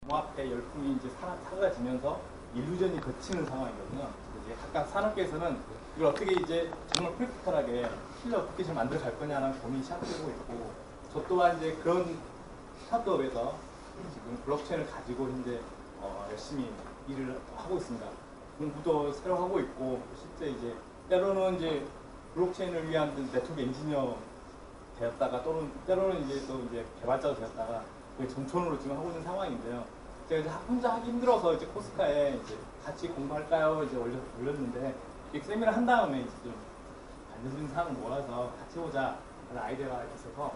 암호화폐 열풍이 이제 사라지면서 일루전이 거치는 상황이거든요. 이제 각각 산업계에서는 이걸 어떻게 이제 정말 프랙티컬하게 실내 어플리케이션을 만들어 갈 거냐라는 고민이 시작되고 있고, 저 또한 이제 그런 스타트업에서 지금 블록체인을 가지고 현재 열심히 일을 하고 있습니다. 공부도 새로 하고 있고, 실제 이제 때로는 이제 블록체인을 위한 네트워크 엔지니어 되었다가, 또는 때로는 이제 또 이제 개발자가 되었다가 거의 전촌으로 지금 하고 있는 상황인데요. 제가 이제 혼자 하기 힘들어서 이제 코스카에 이제 같이 공부할까요? 이제 올렸는데, 이 세미나를 한 다음에 이제 좀 관련된 사람을 모아서 같이 보자 하는 아이디어가 있어서,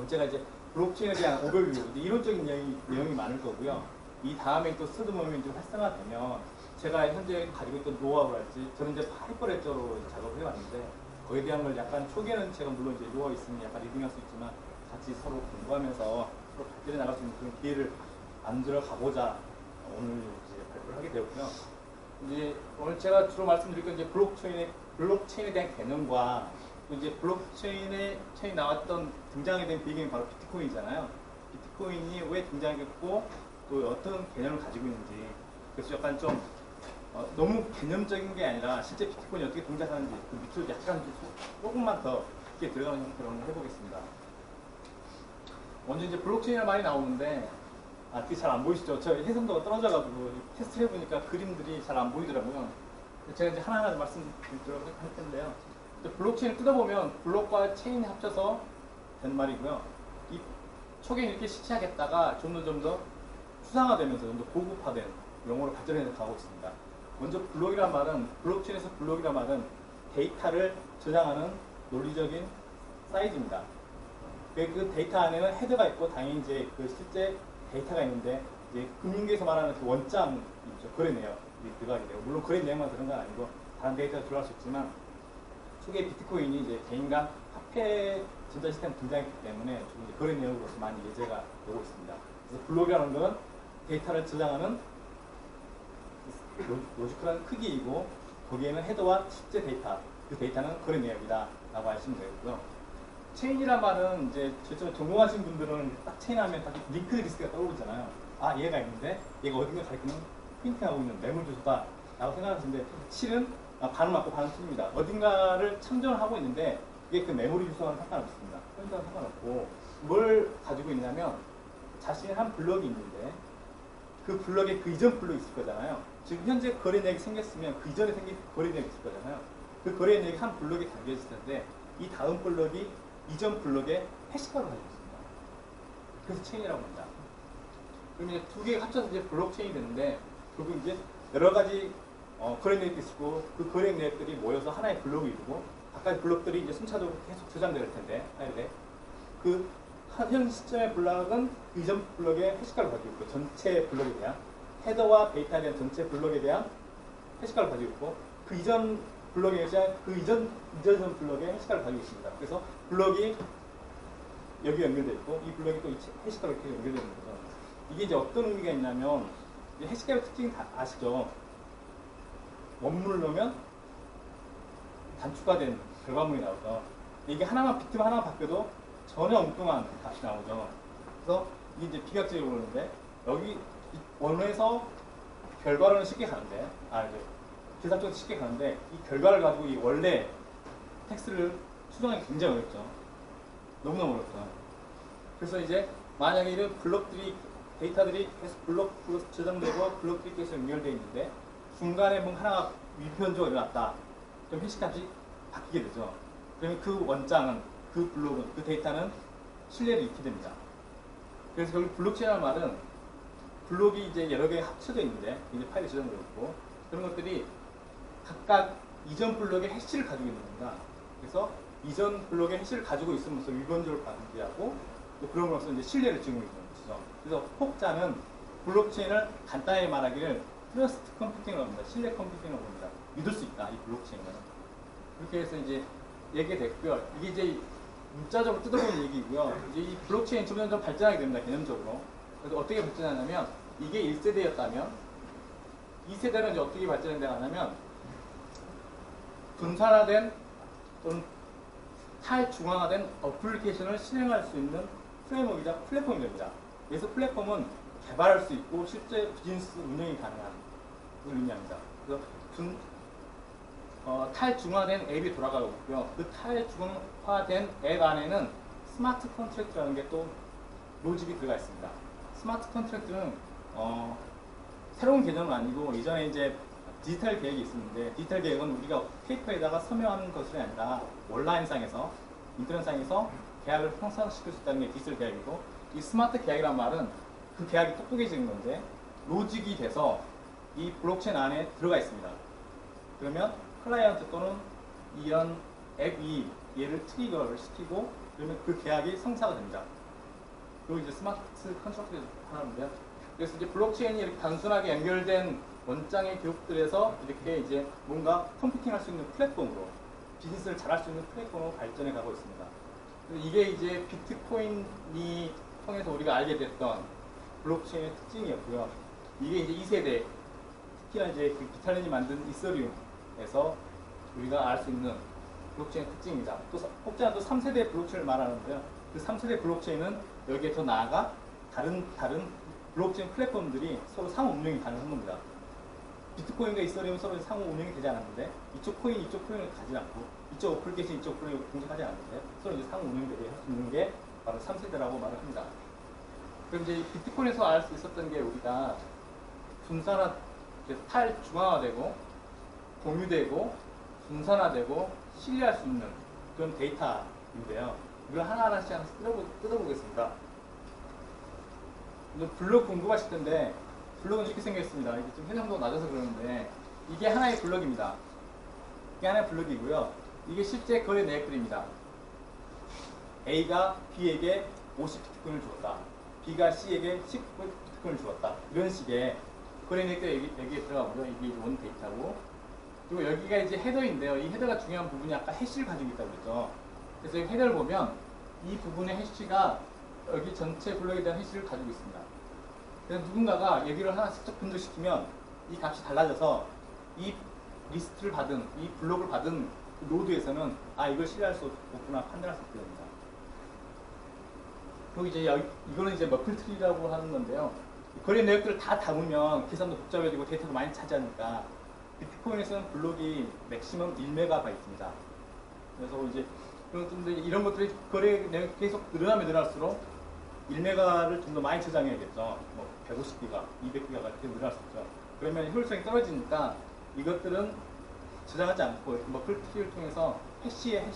제가 이제 블록체인에 대한 오버뷰, 이론적인 내용이 많을 거고요. 이 다음에 또 스터디 모임이 좀 활성화되면 제가 현재 가지고 있던 노하우랄지, 저는 이제 하이퍼레저로 작업을 해왔는데, 거기에 대한 걸 약간 초기에는 제가 물론 이제 노하우 있으면 약간 리딩할 수 있지만, 같이 서로 공부하면서 서로 발전해 나갈 수 있는 그런 기회를 만들어 가보자 오늘 이제 발표를 하게 되었고요. 이제 오늘 제가 주로 말씀드릴 건 이제 블록체인에 대한 개념과, 또 이제 블록체인에 나왔던 등장하게 된 배경이 바로 비트코인이잖아요. 비트코인이 왜 등장했고 또 어떤 개념을 가지고 있는지, 그래서 약간 좀 너무 개념적인 게 아니라 실제 비트코인이 어떻게 동작하는지 그 밑으로 약간 조금만 더 깊게 들어가는 형태로 해보겠습니다. 먼저 이제 블록체인이 많이 나오는데, 그게 잘 안 보이시죠? 저 해상도가 떨어져가지고 테스트를 해보니까 그림들이 잘 안 보이더라고요. 제가 이제 하나하나 말씀드리도록 할 텐데요. 블록체인을 뜯어보면 블록과 체인이 합쳐서 된 말이고요. 이 초기에 이렇게 시작했다가 좀 더 추상화되면서 좀 더 고급화된 용어로 발전해 가고 있습니다. 먼저 블록이란 말은, 블록체인에서 블록이란 말은 데이터를 저장하는 논리적인 사이즈입니다. 그 데이터 안에는 헤더가 있고, 당연히 이제 그 실제 데이터가 있는데, 이제 금융계에서 말하는 그 원장이 있죠. 거래 내역이 들어가게 되고, 물론 거래 내역만 들어간 건 아니고 다른 데이터가 들어갈 수 있지만, 초기에 비트코인이 이제 개인 간 화폐 전자 시스템 등장했기 때문에 이제 거래 내역으로서 많이 예제가 되고 있습니다. 그래서 블록이라는 건 데이터를 저장하는 로지컬한 크기이고, 거기에는 헤더와 실제 데이터, 그 데이터는 거래 내역이다 라고 하시면 되고요. 체인이란 말은 이제 전공하신 분들은 딱 체인 하면 딱 링크 리스트가 떠오르잖아요. 얘가 있는데 얘가 어딘가 가리키는 포인팅하고 있는 매물 주소다 라고 생각하시는데, 실은 반은 맞고 반은 틀립니다. 어딘가를 참조를 하고 있는데 이게 그 메모리 주소와는 상관없습니다. 포인트와는 상관없고, 뭘 가지고 있냐면 자신의 한 블럭이 있는데, 그 블럭에 그 이전 블럭이 있을 거잖아요. 지금 현재 거래 내역이 생겼으면 그 이전에 생긴 거래 내역이 있을 거잖아요. 그 거래 내역이 한 블럭에 담겨있을 텐데, 이 다음 블럭이 이전 블럭에 해시값을 가지고 있습니다. 그래서 체인이라고 합니다. 그럼 이제 두 개가 합쳐서 이제 블록체인이 되는데, 결국 이제 여러 가지 거래 내역이 있고, 그 거래 내역들이 모여서 하나의 블록을 이루고, 각각의 블록들이 이제 순차적으로 계속 저장될 텐데, 그 현 시점의 블록은 그 이전 블록의 해시값을 가지고 있고, 전체 블록에 대한 헤더와 데이터에 대한 전체 블록에 대한 해시값을 가지고 있고, 그 이전 블록에 대한 그 이전 블록의 해시값을 가지고 있습니다. 그래서 블록이 여기 연결되어 있고, 이 블록이 또 해시값이 이렇게 연결되는 거죠. 이게 이제 어떤 의미가 있냐면, 해시값의 특징이 다 아시죠? 원문을 넣으면 단축화된 결과물이 나오죠. 이게 비트만 하나만 바뀌어도 전혀 엉뚱한 값이 나오죠. 그래서 이게 이제 비각적으로 그러는데, 여기 원에서 결과로는 쉽게 가는데, 이제 계산적으로 쉽게 가는데, 이 결과를 가지고 이 원래 텍스트를 수정하기 굉장히 어렵죠. 너무너무 어렵죠. 그래서 이제 만약에 이런 데이터들이 계속 블록으로 저장되고 블록들이 계속 연결되어 있는데, 중간에 뭔가 하나가 위편적으로 일어났다. 그럼 해시값이 바뀌게 되죠. 그러면 그 원장은, 그 블록은, 그 데이터는 신뢰를 잃게 됩니다. 그래서 결국 블록체인이라는 말은 블록이 이제 여러 개 합쳐져 있는데, 이제 파일이 저장되어 있고, 그런 것들이 각각 이전 블록의 해시를 가지고 있는 겁니다. 그래서 이전 블록의 해시를 가지고 있으면서 위변적으로 관계하고, 또 그럼으로써 이제 신뢰를 증명해 주는 것이죠. 그래서 혹자는 블록체인을 간단히 말하기를 트러스트 컴퓨팅이라고 합니다. 신뢰 컴퓨팅이라고 합니다. 믿을 수 있다, 이 블록체인은. 그렇게 해서 이제 얘기가 됐고요. 이게 이제 문자적으로 뜯어보는 얘기고요. 이제 이 블록체인 점점 발전하게 됩니다, 개념적으로. 그래서 어떻게 발전하냐면, 이게 1세대였다면 2세대는 이제 어떻게 발전이 되냐면, 분산화된 또는 탈중앙화된 어플리케이션을 실행할 수 있는 프레임워크이자 플랫폼이 됩니다. 그래서 플랫폼은 개발할 수 있고 실제 비즈니스 운영이 가능한 걸 의미합니다. 그래서 탈중화된 앱이 돌아가고 있고요. 그 탈중화된 앱 안에는 스마트 컨트랙트라는 게 또 로직이 들어가 있습니다. 스마트 컨트랙트는 새로운 개념은 아니고 이전에 이제 디지털 계획이 있었는데, 디지털 계획은 우리가 페이퍼에다가 서명하는 것이 아니라 온라인상에서, 인터넷상에서 계약을 형성시킬 수 있다는 게 디지털 계약이고, 이 스마트 계약이란 말은 그 계약이 똑똑해지는 건데 로직이 돼서 이 블록체인 안에 들어가 있습니다. 그러면 클라이언트 또는 이런 앱이 얘를 트리거를 시키고 그러면 그 계약이 성사가 됩니다. 그리고 이제 스마트 컨트랙트를 하는데요. 그래서 이제 블록체인이 이렇게 단순하게 연결된 원장의 기록들에서 이렇게 이제 뭔가 컴퓨팅할 수 있는 플랫폼으로, 비즈니스를 잘할 수 있는 플랫폼으로 발전해 가고 있습니다. 이게 이제 비트코인이 통해서 우리가 알게 됐던 블록체인의 특징이었고요. 이게 이제 2세대, 특히나 이제 그 비탈렌이 만든 이서리움에서 우리가 알 수 있는 블록체인의 특징입니다. 또 혹자는 또 3세대 블록체인을 말하는데요. 그 3세대 블록체인은 여기에 더 나아가 다른 블록체인 플랫폼들이 서로 상호 운영이 가능한 겁니다. 비트코인과 이서리움은 서로 상호 운영이 되지 않았는데, 이쪽 코인을 가지 않고 이쪽 어플리케이션 이쪽 어플리케이션을 공략하지 않았는데 서로 이제 상호 운영이 되게 할 수 있는 게 바로 3세대라고 말을 합니다. 그럼 이제 비트코인에서 알 수 있었던 게 우리가 분산화, 탈중앙화되고 공유되고 분산화되고 신뢰할 수 있는 그런 데이터인데요. 이걸 하나하나씩 뜯어보겠습니다. 블록 궁금하실 텐데, 블록은 이렇게 생겼습니다. 이게 좀 해상도가 낮아서 그러는데, 이게 하나의 블록입니다. 이게 하나의 블록이고요. 이게 실제 거래 내역들입니다. A가 B에게 50비트코인을 주었다. B가 C에게 10비트코인을 주었다. 이런 식의 거래 내역들이 여기에 들어가고요. 이게 원 데이터고. 그리고 여기가 이제 헤더인데요. 이 헤더가 중요한 부분이 아까 해시를 가지고 있다고 그랬죠. 그래서 이 헤더를 보면 이 부분의 해시가 여기 전체 블록에 대한 해시를 가지고 있습니다. 그래서 누군가가 여기를 하나 슬쩍 분석시키면 이 값이 달라져서 이 리스트를 받은, 이 블록을 받은 그 노드에서는 이걸 신뢰할 수 없구나 판단할 수 있게 됩니다. 그리고 이제 이거는 이제 머플트리라고 하는 건데요. 거래 내역들을 다 담으면 계산도 복잡해지고 데이터도 많이 차지하니까 비트코인에서는 블록이 맥시멈 1메가바이트입니다. 그래서 이제 이런 것들이 거래 내역이 계속 늘어날수록 1메가를 좀 더 많이 저장해야겠죠. 150기가, 200기가가 이렇게 늘어날 수 있죠. 그러면 효율성이 떨어지니까 이것들은 저장하지 않고 머플트리를 통해서 해시를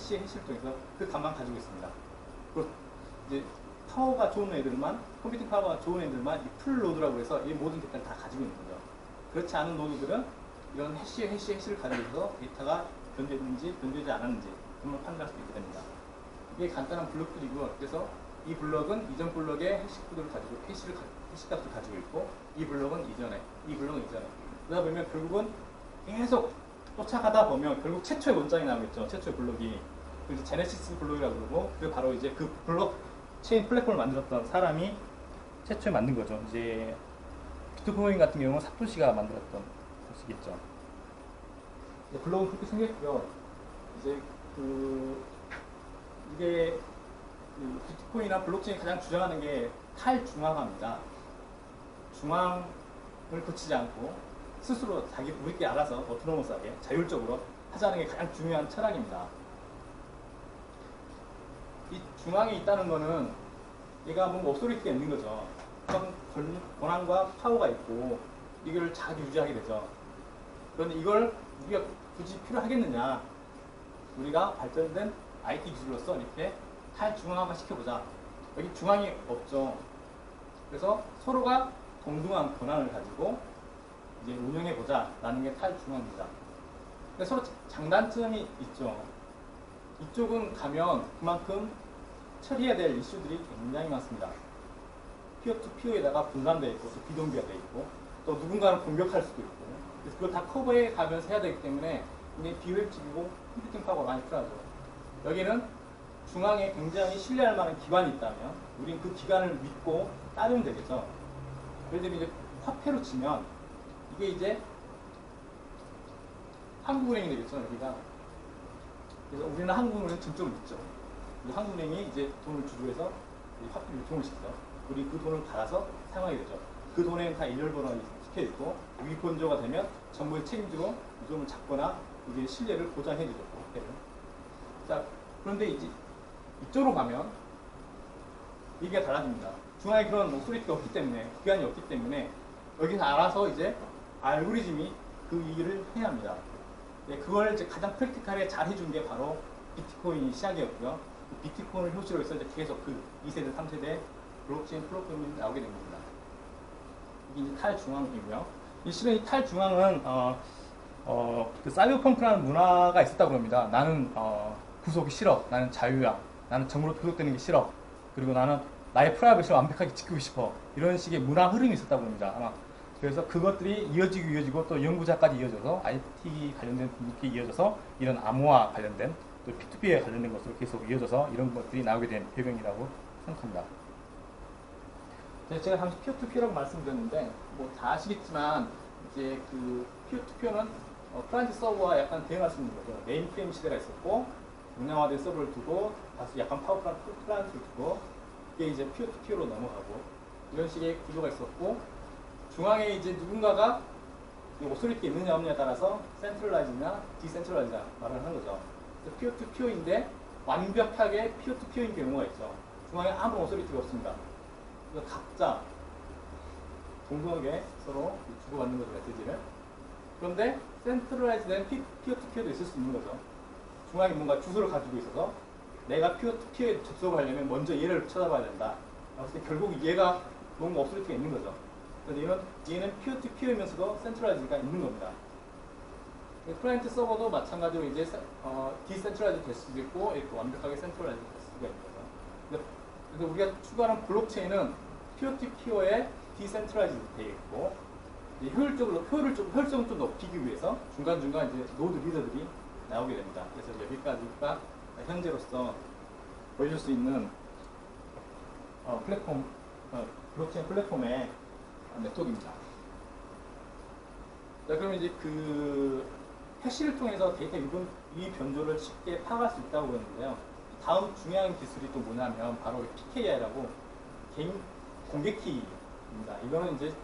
통해서 그 값만 가지고 있습니다. 그리고 이제 파워가 좋은 애들만, 컴퓨팅 파워가 좋은 애들만 이 풀노드라고 해서 이 모든 데이터를 다 가지고 있는 거죠. 그렇지 않은 노드들은 이런 해시를 가지고 있어서 데이터가 변제됐는지 변제되지 않았는지 그걸 판단할 수 있게 됩니다. 이게 간단한 블록들이고요. 그래서 이 블록은 이전 블록의 해시값을 가지고 있고, 이 블록은 이전에, 그러다 보면 결국은 계속 쫓아가다 보면 결국 최초의 원장이 나오겠죠. 최초의 블록이. 그래서 제네시스 블록이라고 그러고, 그 바로 이제 그 블록체인 플랫폼을 만들었던 사람이 최초에 만든 거죠. 이제 비트코인 같은 경우는 사토시가 만들었던 것이겠죠. 블록은 그렇게 생겼고요. 이제 이게 비트코인이나 블록체인이 가장 주장하는 게 탈중앙화입니다. 중앙을 거치지 않고 스스로 우리끼리 알아서 오토노머스하게 자율적으로 하자는 게 가장 중요한 철학입니다. 이 중앙에 있다는 거는 얘가 뭔가 오토리티가 있는 거죠. 어떤 권한과 파워가 있고 이걸 잘 유지하게 되죠. 그런데 이걸 우리가 굳이 필요하겠느냐? 우리가 발전된 IT 기술로서 이렇게 탈중앙화 시켜보자. 여기 중앙이 없죠. 그래서 서로가 동등한 권한을 가지고 이제 운영해보자 라는 게 탈중앙입니다. 근데 서로 장단점이 있죠. 이쪽은 가면 그만큼 처리해야 될 이슈들이 굉장히 많습니다. 피어 투 피어에다가 분산되어 있고, 또 비동기화 되어 있고, 또 누군가는 공격할 수도 있고, 그래서 그걸 다 커버해 가면서 해야 되기 때문에 굉장히 비효율적이고 컴퓨팅 파워가 많이 필요하죠. 여기는 중앙에 굉장히 신뢰할 만한 기관이 있다면 우리는 그 기관을 믿고 따르면 되겠죠. 예를 들면 이제 화폐로 치면 이게 이제 한국은행이 되겠죠. 여기가. 그래서 우리는 한국은행 전적으로 믿죠. 한국은행이 이제 돈을 주주해서 화폐를 유통을 시키죠. 우리 그 돈을 받아서 사용하게 되죠. 그 돈에는 다 일렬번호가 찍혀 있고 위건조가 되면 정부의 책임지고 이 돈을 잡거나 이게 신뢰를 보장해주죠. 자, 그런데 이제 이쪽으로 가면 이게 달라집니다. 중앙에 그런 오소리티가 없기 때문에, 기관이 없기 때문에 여기서 알아서 이제 알고리즘이 그 일을 해야 합니다. 네, 그걸 이제 가장 프랙티컬하게 잘 해준 게 바로 비트코인이 시작이었고요. 비트코인을 효시로 해서 이제 계속 그 2세대, 3세대 블록체인 플랫폼이 나오게 된 겁니다. 이게 이제 탈중앙이고요. 이 실은 이 탈중앙은 그 사이버펑크라는 문화가 있었다고 합니다. 나는 구속이 싫어. 나는 자유야. 나는 정부로 구속되는 게 싫어. 그리고 나는 나의 프라이버시를 완벽하게 지키고 싶어. 이런 식의 문화 흐름이 있었다고 합니다. 아마. 그래서 그것들이 이어지고 또 연구자까지 이어져서 IT 관련된 분들께 이어져서 이런 암호화 관련된 또 P2P에 관련된 것으로 계속 이어져서 이런 것들이 나오게 된 배경이라고 생각합니다. 제가 잠시 P2P라고 말씀드렸는데 뭐 다 아시겠지만 이제 그 P2P는 클라이언트 서버와 약간 대응할 수 있는 거죠. 메인프레임 시대가 있었고 용량화된 서버를 두고 다시 약간 파워풀한 클라이언트를 두고 이게 이제 P2P로 넘어가고 이런 식의 구조가 있었고 중앙에 이제 누군가가 오소리티 있느냐 없느냐에 따라서 센트럴라이즈냐 디센트럴라이즈냐 말을 하는 거죠. 피어-투-피어인데 완벽하게 피어-투-피어인 경우가 있죠. 중앙에 아무 오소리티가 없습니다. 그래서 각자 동등하게 서로 주고받는 거죠, 메시지를. 그런데 센트럴라이즈된 피어-투-피어도 있을 수 있는 거죠. 중앙에 뭔가 주소를 가지고 있어서 내가 피어-투-피어에 접속을 하려면 먼저 얘를 찾아봐야 된다. 그래서 결국 얘가 뭔가 오소리티가 있는 거죠. 그런데 얘는 피어-투-피어이면서도 센트럴라이즈가 있는 겁니다. 클라이언트 서버도 마찬가지로 이제 디센트럴라이즈 될 수도 있고 이렇게 완벽하게 센트럴라이즈 될 수가 있는 거죠. 그래서 우리가 추구하는 블록체인은 피어-투-피어에 디센트럴라이즈 되어 있고 효율성을 좀 높이기 위해서 중간중간 이제 노드 리더들이 나오게 됩니다. 그래서 여기까지가 현재로서 보여줄 수 있는 플랫폼 블록체인 플랫폼의 네트워크입니다. 자, 그러면 이제 그 해시를 통해서 데이터 유입 변조를 쉽게 파악할 수 있다고 그러는데요. 다음 중요한 기술이 또 뭐냐면 바로 PKI라고 개인 공개키입니다. 이거는 이제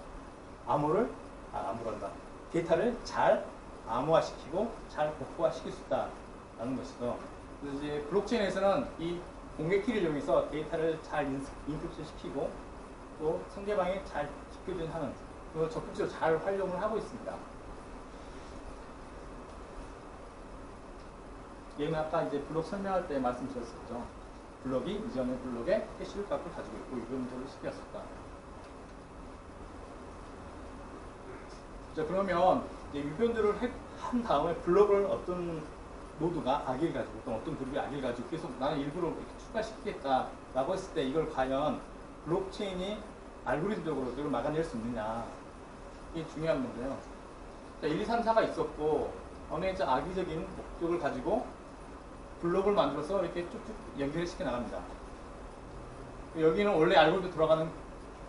데이터를 잘 암호화시키고 잘 복구화시킬 수 있다는 것이죠. 그래서 이제 블록체인에서는 이 공개키를 이용해서 데이터를 잘 인크립션 시키고 또 상대방이 잘 하는 그걸 적극적으로 잘 활용을 하고 있습니다. 얘는 아까 이제 블록 설명할 때 말씀드렸었죠. 블록이 이전의 블록의 해시 값을 가지고 있고 이런 식으로 시켰었다. 자, 그러면 이제 유변들을 한 다음에 블록을 어떤 노드가 악의를 가지고 어떤 그룹이 악의를 가지고 계속 나는 일부러 이렇게 추가시키겠다라고 했을 때 이걸 과연 블록체인이 알고리즘적으로 이걸 막아낼 수 있느냐 이게 중요한 건데요. 자, 1, 2, 3, 4가 있었고 어느 이제 악의적인 목적을 가지고 블록을 만들어서 이렇게 쭉쭉 연결을 시켜 나갑니다. 여기는 원래 알고리즘 돌아가는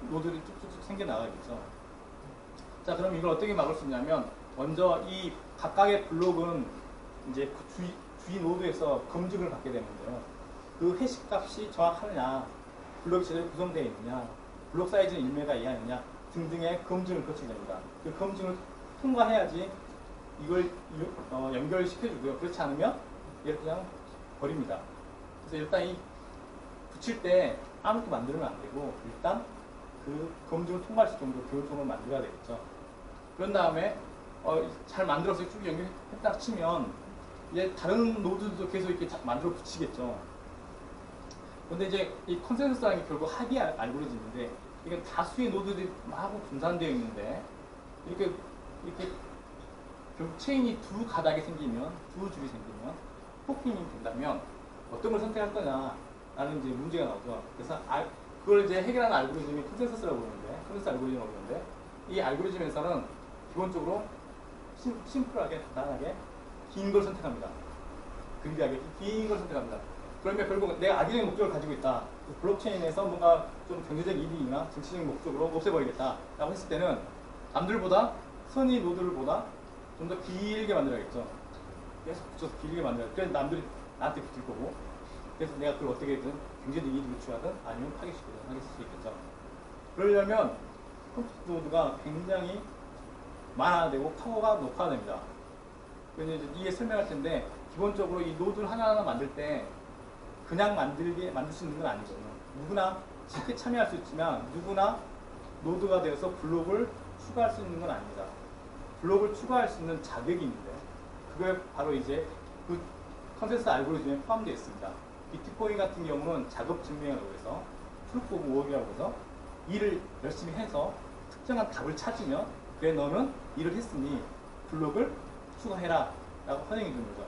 노드들이 쭉쭉쭉 생겨 나가겠죠. 자, 그럼 이걸 어떻게 막을 수 있냐면 먼저 이 각각의 블록은 이제 주위 노드에서 검증을 받게 되는데요. 그 해시 값이 정확하느냐, 블록이 제대로 구성되어 있느냐, 블록 사이즈는 1메가 이하느냐 등등의 검증을 거치게 됩니다. 그 검증을 통과해야지 이걸 연결시켜주고요. 그렇지 않으면 얘를 그냥 버립니다. 그래서 일단 이 붙일 때 아무것도 만들면 안 되고 일단 그 검증을 통과할 수 있을 정도로 교육통을 만들어야 되겠죠. 그런 다음에 잘 만들어서 쭉 연결했다 치면 이제 다른 노드도 계속 이렇게 만들어 붙이겠죠. 그런데 이제 이 컨센서스라는 게 결국 합의 알고리즘인데 이건 다수의 노드들이 마구 분산되어 있는데 이렇게 결국 체인이 두 가닥이 생기면 두 줄이 생기면 포킹이 된다면 어떤 걸 선택할 거냐라는 이제 문제가 나오죠. 그래서 그걸 이제 해결하는 알고리즘이 컨센서스라고 부르는데 컨센서스 알고리즘이라고 부르는데 이 알고리즘에서는 기본적으로 심플하게 간단하게 긴 걸 선택합니다. 그리하게 긴 걸 선택합니다. 그러면 결국 내가 악의적인 목적을 가지고 있다. 블록체인에서 뭔가 좀 경제적 이익이나 정치적인 목적으로 없애버리겠다 라고 했을 때는 남들보다 선의 노드들보다 좀 더 길게 만들어야겠죠. 계속 붙여서 길게 만들어야 돼. 그래서 남들이 나한테 붙을 거고 그래서 내가 그걸 어떻게든 경제적 이익을 취하든 아니면 파괴시키든 하게 쓸 수 있겠죠. 그러려면 컴퓨터 노드가 굉장히 많아되고 파워가 높아야 됩니다. 그래서 이제 이게 설명할 텐데 기본적으로 이 노드를 하나하나 만들 때 그냥 만들 수 있는 건 아니거든요. 누구나 쉽게 참여할 수 있지만 누구나 노드가 되어서 블록을 추가할 수 있는 건 아닙니다. 블록을 추가할 수 있는 자격이 있는데 그게 바로 이제 그 컨센서스 알고리즘에 포함되어 있습니다. 비트코인 같은 경우는 작업 증명이라고 해서 프루프 오브 워크라고 해서 일을 열심히 해서 특정한 답을 찾으면 그래 너는 일을 했으니 블록을 추가해라 라고 허용해 주는 거죠.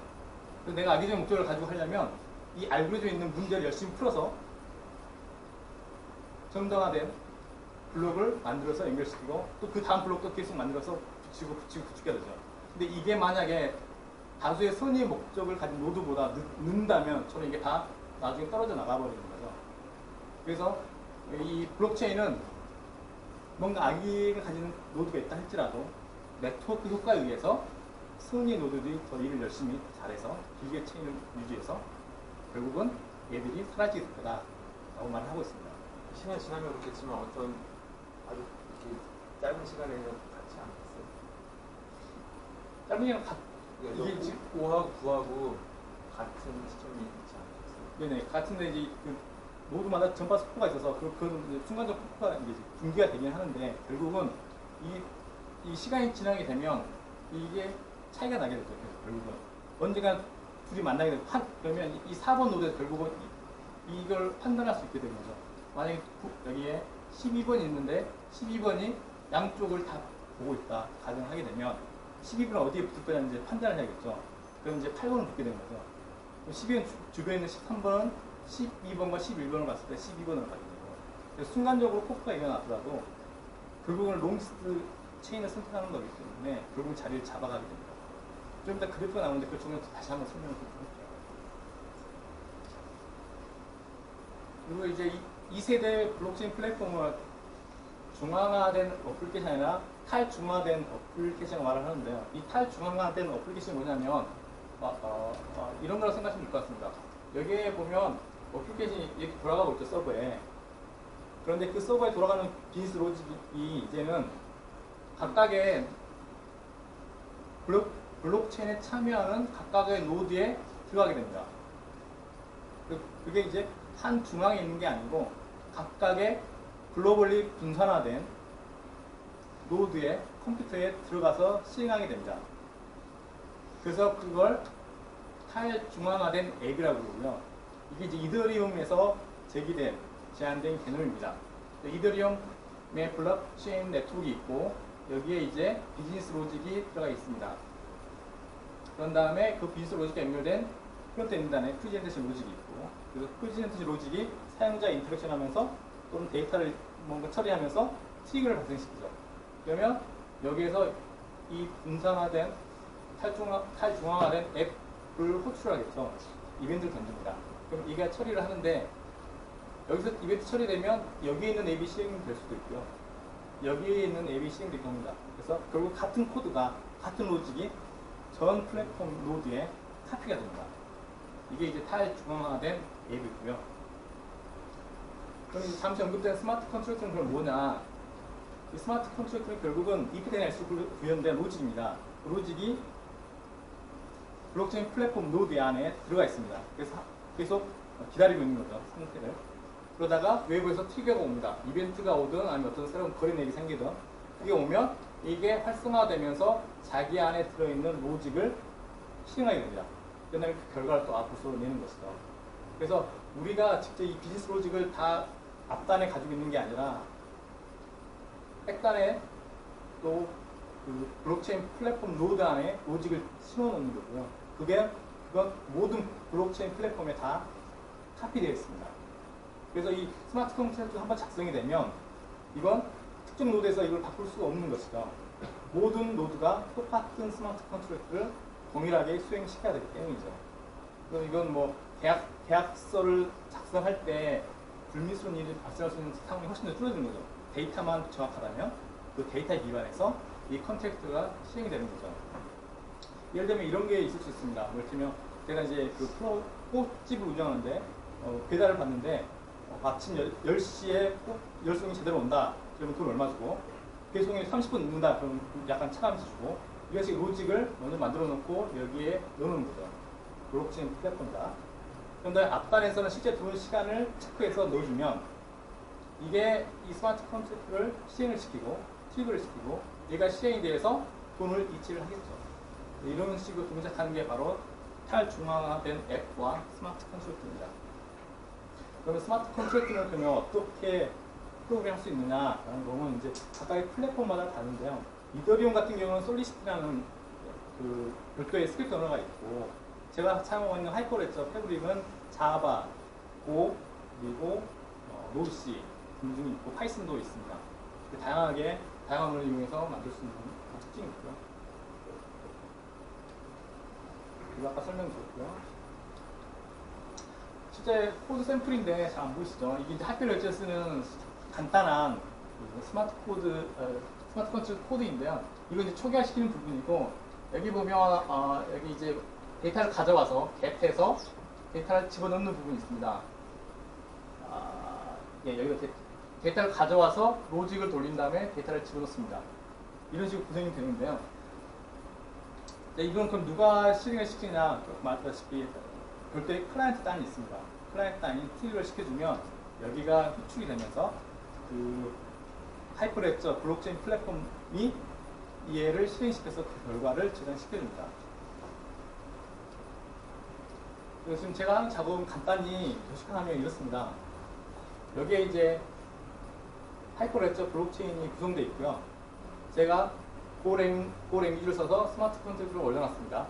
그래서 내가 악의적인 목적을 가지고 하려면 이 알고리즘에 있는 문제를 열심히 풀어서 정당화된 블록을 만들어서 연결시키고 또 그 다음 블록도 계속 만들어서 붙이게 되죠. 근데 이게 만약에 다수의 선의의 목적을 가진 노드보다 늦는다면 저는 이게 다 나중에 떨어져 나가버리는 거죠. 그래서 이 블록체인은 뭔가 악의를 가지는 노드가 있다 할지라도 네트워크 효과에 의해서 선의의 노드들이 더 일을 열심히 잘해서 길게 체인을 유지해서 결국은 얘들이 사라지게 될 거다라고 말을 하고 있습니다. 시간이 지나면 그렇겠지만 어떤 아주 이렇게 짧은 시간에는 같지 않겠어요? 짧은 시간 이게 지금 5하고 9하고 같은 시점이 있지 않겠어요? 네네, 같은데 이제 그 노드마다 전파 속도가 있어서 그 순간적 속도가 이제 분기가 되긴 하는데 결국은 이 시간이 지나게 되면 이게 차이가 나게 되죠. 결국은 언젠가 둘이 만나게 되고 그러면 이 4번 노드에서 결국은 이걸 판단할 수 있게 되는 거죠. 만약에 여기에 12번이 있는데 12번이 양쪽을 다 보고 있다 가정하게 되면 12번은 어디에 붙을 거냐 이제 판단을 해야겠죠. 그럼 이제 8번을 붙게 되는 거죠. 12번 주변에 있는 13번은 12번과 11번을 봤을 때 12번을 가게 되고 순간적으로 폭파가 일어나더라도 결국은 롱리스트 체인을 선택하는 거기 때문에 결국 자리를 잡아가게 됩니다. 좀 이따 그래프가 나오는데 그 중에서 다시 한번 설명을 드릴게요. 그리고 이제 이 세대 블록체인 플랫폼을 중앙화된 어플리케이션이 아니라 탈중앙화된 어플리케이션을 말을 하는데요. 이 탈중앙화된 어플리케이션이 뭐냐면 이런 거라고 생각하시면 될 것 같습니다. 여기에 보면 어플리케이션이 이렇게 돌아가고 있죠, 서버에. 그런데 그 서버에 돌아가는 비즈니스 로직이 이제는 각각의 블록체인에 참여하는 각각의 노드에 들어가게 됩니다. 그게 이제 한 중앙에 있는 게 아니고 각각의 글로벌리 분산화된 노드의 컴퓨터에 들어가서 실행하게 됩니다. 그래서 그걸 탈중앙화된 앱이라고 그러고요. 이게 이제 이더리움에서 제안된 개념입니다. 이더리움의 블록체인 네트워크가 있고 여기에 이제 비즈니스 로직이 들어가 있습니다. 그런 다음에 그 비즈니스 로직과 연결된 프론트엔드 안에 프레젠테이션 로직이 있고 그래서 프레젠테이션 로직이 사용자 인터랙션 하면서 또는 데이터를 뭔가 처리하면서 트리거를 발생시키죠. 그러면 여기에서 이 분산화된 탈중앙화된 앱을 호출하겠죠. 이벤트를 던집니다. 그럼 이게 처리를 하는데 여기서 이벤트 처리되면 여기에 있는 앱이 실행될 수도 있고요. 여기에 있는 앱이 실행될 겁니다. 그래서 결국 같은 코드가 같은 로직이 전 플랫폼 노드에 카피가 됩니다. 이게 이제 탈중앙화된 앱이고요. 그럼 잠시 언급된 스마트 컨트랙터는 그럼 뭐냐? 이 스마트 컨트랙터는 결국은 EPDNS 구현된 로직입니다. 그 로직이 블록체인 플랫폼 노드 안에 들어가 있습니다. 그래서 계속 기다리고 있는 거죠, 상태를. 그러다가 외부에서 트리거가 옵니다. 이벤트가 오든 아니면 어떤 새로운 거래 내역이 생기든 그게 오면 이게 활성화되면서 자기 안에 들어있는 로직을 실행하게 됩니다. 그다음에 그 결과를 또 앞으로 내는 것이죠. 그래서 우리가 직접 이 비즈니스 로직을 다 앞단에 가지고 있는 게 아니라 백단에 또 그 블록체인 플랫폼 노드 안에 로직을 심어놓는 거고요. 그건 모든 블록체인 플랫폼에 다 카피되어 있습니다. 그래서 이 스마트 컨트랙터가 한번 작성이 되면 이건 특정 노드에서 이걸 바꿀 수가 없는 것이죠. 모든 노드가 똑같은 스마트 컨트랙터를 동일하게 수행시켜야 되기 때문이죠. 그래서 이건 뭐 계약서를 작성할 때 불미스러운 일이 발생할 수 있는 상황이 훨씬 더 줄어드는 거죠. 데이터만 정확하다면 그 데이터에 기반해서 이 컨트랙트가 시행이 되는 거죠. 예를 들면 이런 게 있을 수 있습니다. 예를 들면 제가 이제 그 꽃집을 운영하는데 배달을 받는데 마침 10시에 꽃 열송이 제대로 온다. 그러면 돈 얼마 주고 배송이 30분 늦는다 그럼 약간 차감시 주고 이런 식의 로직을 먼저 만들어 놓고 여기에 넣는 거죠. 블록체인 플랫폼이다. 그런데 앞단에서는 실제 들어온 시간을 체크해서 넣어주면 이게 이 스마트 컨트랙트를 실행을 시키고 트리거를 시키고 얘가 실행이 돼서 돈을 이체를 하겠죠. 이런 식으로 동작하는 게 바로 탈중앙화된 앱과 스마트 컨트랙트입니다. 그러면 스마트 컨트랙트는 그러면 어떻게 프로그램할 수 있느냐라는 거는 이제 각각의 플랫폼마다 다른데요. 이더리움 같은 경우는 솔리시티라는 그 별도의 스크립트 언어가 있고 제가 사용하고 있는 하이퍼레저 패브릭은 자바, 고, 그리고 노드-C 등등이 있고 파이썬도 있습니다. 다양한 언어를 이용해서 만들 수 있는 특징이 있고요. 이거 아까 설명드렸고요. 실제 코드 샘플인데 잘 안 보이시죠? 이게 이제 하이퍼레저 쓰는 간단한 스마트 컨트롤 코드인데요. 이거 이제 초기화시키는 부분이고 여기 보면 여기 이제 데이터를 가져와서 겟해서 데이터를 집어넣는 부분이 있습니다. 여기가 데이터를 가져와서 로직을 돌린 다음에 데이터를 집어넣습니다. 이런 식으로 구성이 되는데요. 이건 그럼 누가 실행을 시키냐 말했다시피 별도의 클라이언트 단이 있습니다. 클라이언트 단이 트리거를 시켜주면 여기가 호출이 되면서 그 하이퍼레저 블록체인 플랫폼이 얘를 실행시켜서 그 결과를 저장시켜줍니다. 그래서 지금 제가 하는 작업은 간단히 도식화하면 이렇습니다. 여기에 이제 하이퍼레저 블록체인이 구성되어 있고요. 제가 고랭귀지를 써서 스마트 컨트롤을 올려놨습니다.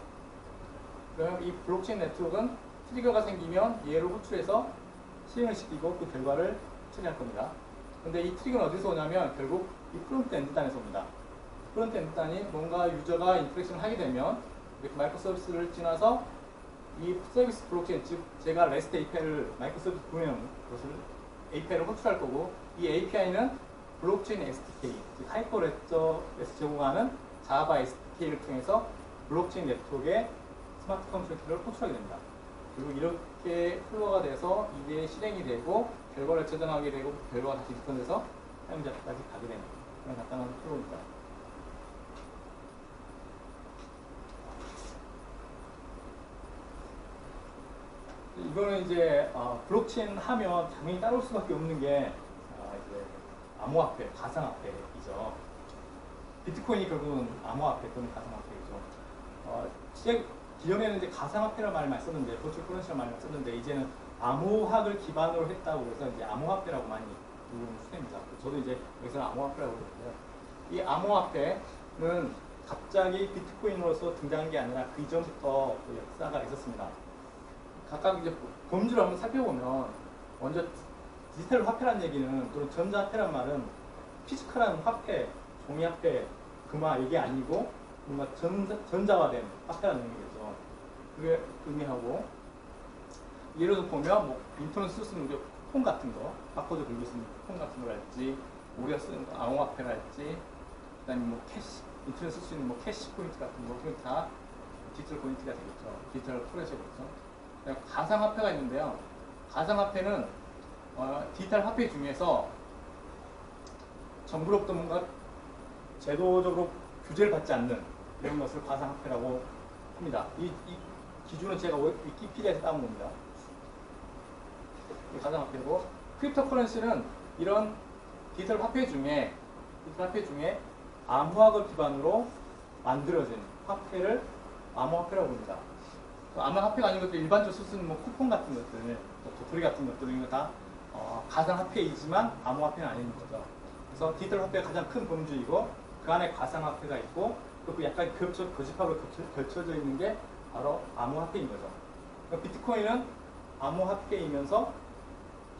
그럼 이 블록체인 네트워크는 트리거가 생기면 얘를 호출해서 실행을 시키고 그 결과를 처리할 겁니다. 근데 이 트리거는 어디서 오냐면 결국 이 프론트 엔드 단에서 옵니다. 프론트 엔드 단이 뭔가 유저가 인터랙션을 하게 되면 이렇게 마이크로 서비스를 지나서 이 서비스 블록체인, 즉 제가 REST API를 마이크로 서비스 보내는 것을 API를 호출할 거고 이 API는 블록체인 SDK, 즉 하이퍼레저에서 제공하는 자바 SDK를 통해서 블록체인 네트워크에 스마트 컨트랙트를 호출하게 됩니다. 그리고 이렇게 플로어가 돼서 이게 실행이 되고 결과를 저장하게 되고 결과가 다시 리턴돼서 사용자까지 가게 되는 그런 간단한 플로어입니다. 이거는 이제 블록체인 하면 당연히 따라올 수밖에 없는 게 이제 암호화폐, 가상화폐이죠. 비트코인이 결국은 암호화폐 또는 가상화폐이죠. 기존에는 이제 가상화폐라는 말을 많이 썼는데, 버추얼 커런시라는 말을 많이 썼는데, 이제는 암호학을 기반으로 했다고 해서 이제 암호화폐라고 많이 부르는 추세입니다. 저도 이제 여기서는 암호화폐라고 그러는데요. 이 암호화폐는 갑자기 비트코인으로서 등장한 게 아니라 그 이전부터 그 역사가 있었습니다. 각각 이제 범주를 한번 살펴보면 먼저 디지털 화폐라는 얘기는 또는 전자화폐란 말은 피지컬한 화폐, 종이화폐, 금화 이게 아니고 뭔가 전자화된 화폐라는 의미겠죠. 그게 의미하고 예를 들어 보면 뭐 인터넷 쓸 수 있는 쿠폰 같은 거, 바코드 긁을 수 있는 쿠폰 같은 거랄지 우리가 쓰는 암호화폐랄지 그다음에 뭐 캐시, 인터넷 쓸 수 있는 뭐 캐시 포인트 같은 거 그건 다 디지털 포인트가 되겠죠. 디지털 커런시겠죠. 가상화폐가 있는데요. 가상화폐는 디지털 화폐 중에서 정부로부터 뭔가 제도적으로 규제를 받지 않는 이런 것을 가상화폐라고 합니다. 이 기준은 제가 위키피디아에서 따온 겁니다. 이 가상화폐고 크립토커런시는 이런 디지털 화폐 중에 암호학을 기반으로 만들어진 화폐를 암호화폐라고 합니다. 암호화폐가 아닌 것들 일반적으로 쓸 수 있는 뭐 쿠폰 같은 것들, 뭐 도토리 같은 것들 이런 거 다 가상화폐이지만 암호화폐는 아닌 거죠. 그래서 디지털 화폐가 가장 큰 범주이고 그 안에 가상화폐가 있고 또 그 약간 거짓하고 걸쳐져 있는 게 바로 암호화폐인 거죠. 그러니까 비트코인은 암호화폐이면서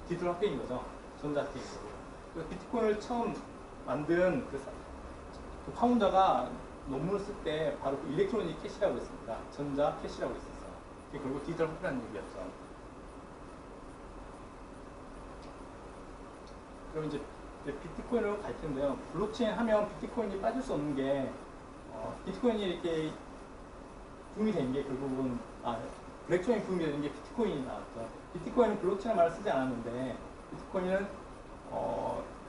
디지털 화폐인 거죠. 전자화폐인 거고. 그래서 비트코인을 처음 만든 그 파운더가 논문을 쓸 때 바로 그 일렉트로닉 캐시라고 했습니다. 전자 캐시라고 했었어요. 그게 결국 디지털 화폐라는 얘기였죠. 그럼 이제 비트코인으로 갈 텐데요. 블록체인 하면 비트코인이 빠질 수 없는 게 비트코인이 이렇게 붐이 된 게 결국은 블록체인이 붐이 되는 게 비트코인이 나왔죠. 비트코인은 블록체인 말을 쓰지 않았는데 비트코인은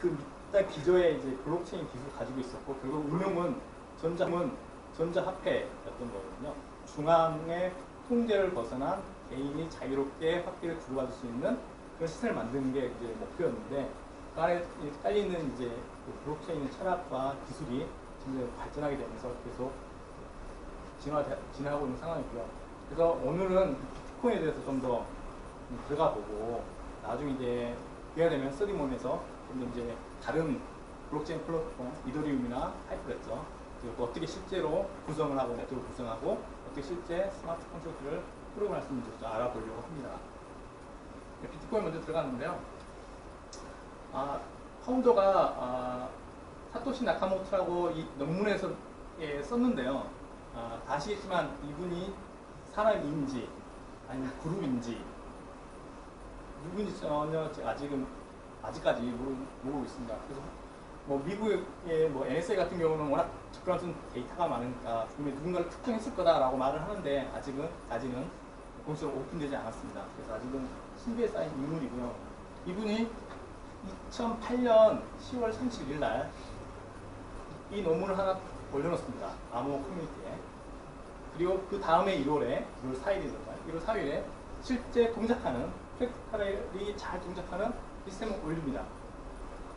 그 일단 기존에 이제 블록체인 기술을 가지고 있었고 결국 운용은 전자화폐였던 거거든요. 중앙의 통제를 벗어난 개인이 자유롭게 화폐를 주고받을 수 있는 그런 시스템을 만드는 게 이제 목표였는데 그 안에 깔려 있는 이제 그 블록체인 철학과 기술이 점점 발전하게 되면서 계속 진화하고 있는 상황이고요. 그래서 오늘은 비트코인에 대해서 좀 더 들어가 보고 나중에 이제 기회가 되면 스터디몬에서 좀 더 이제 다른 블록체인 플랫폼 이더리움이나 하이퍼랬죠. 그리고 어떻게 실제로 구성을 하고 네트워크 구성하고 어떻게 실제 스마트 컨트롤을 프로그램할 수 있는지 좀 알아보려고 합니다. 비트코인 먼저 들어갔는데요. 파운더가 사토시 나카모토라고 이 논문에서 썼는데요. 다 아시겠지만 이분이 사람인지 아니면 그룹인지 누군지 전혀 아직까지 모르고 있습니다. 그래서 뭐 미국의 뭐 NSA 같은 경우는 워낙 접근한 데이터가 많으니까 분명히 누군가를 특정했을 거다라고 말을 하는데 아직은 공식적으로 오픈되지 않았습니다. 그래서 아직은 신비에 쌓인 인물이고요. 이분이 2008년 10월 31일 날 이 논문을 하나 올려놓습니다. 암호 커뮤니티에. 그리고 그 다음에 1월 4일에 실제 동작하는 프랙티컬이 잘 동작하는 시스템을 올립니다.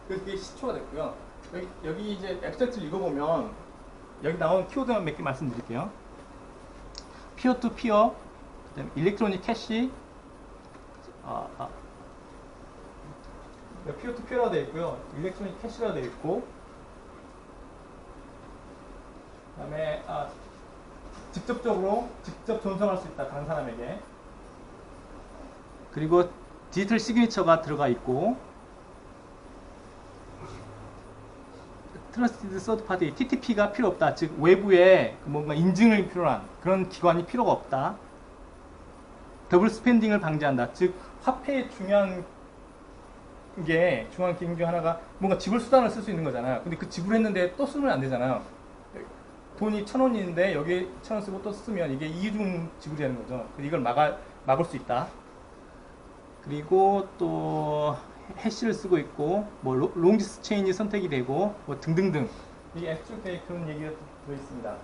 그래서 그게 시초가 됐고요. 여기 이제 앱스트랙트를 읽어보면 여기 나온 키워드만 몇 개 말씀드릴게요. 피어 투 피어, 그다음에 일렉트로닉 캐시, 피어 투 피어라고 되어 있고요. 일렉트로닉 캐시라고 되어 있고, 그다음에 직접 전송할 수 있다 다른 사람에게. 그리고 디지털 시그니처가 들어가 있고, 트러스티드 서드 파티 TTP가 필요 없다. 즉 외부에 뭔가 인증을 필요한 그런 기관이 필요가 없다. 더블 스펜딩을 방지한다. 즉 화폐의 중요한 기능 중 하나가 뭔가 지불 수단을 쓸 수 있는 거잖아요. 근데 그 지불했는데 또 쓰면 안 되잖아요. 돈이 1,000원인데 여기 1,000원 쓰고 또 쓰면 이게 이중 지불이 되는 거죠. 이걸 막을 수 있다. 그리고 또 해시를 쓰고 있고, 뭐 롱디스 체인이 선택이 되고, 뭐 등등등. 이 앱스트랙트에 그런 얘기가 들어 있습니다.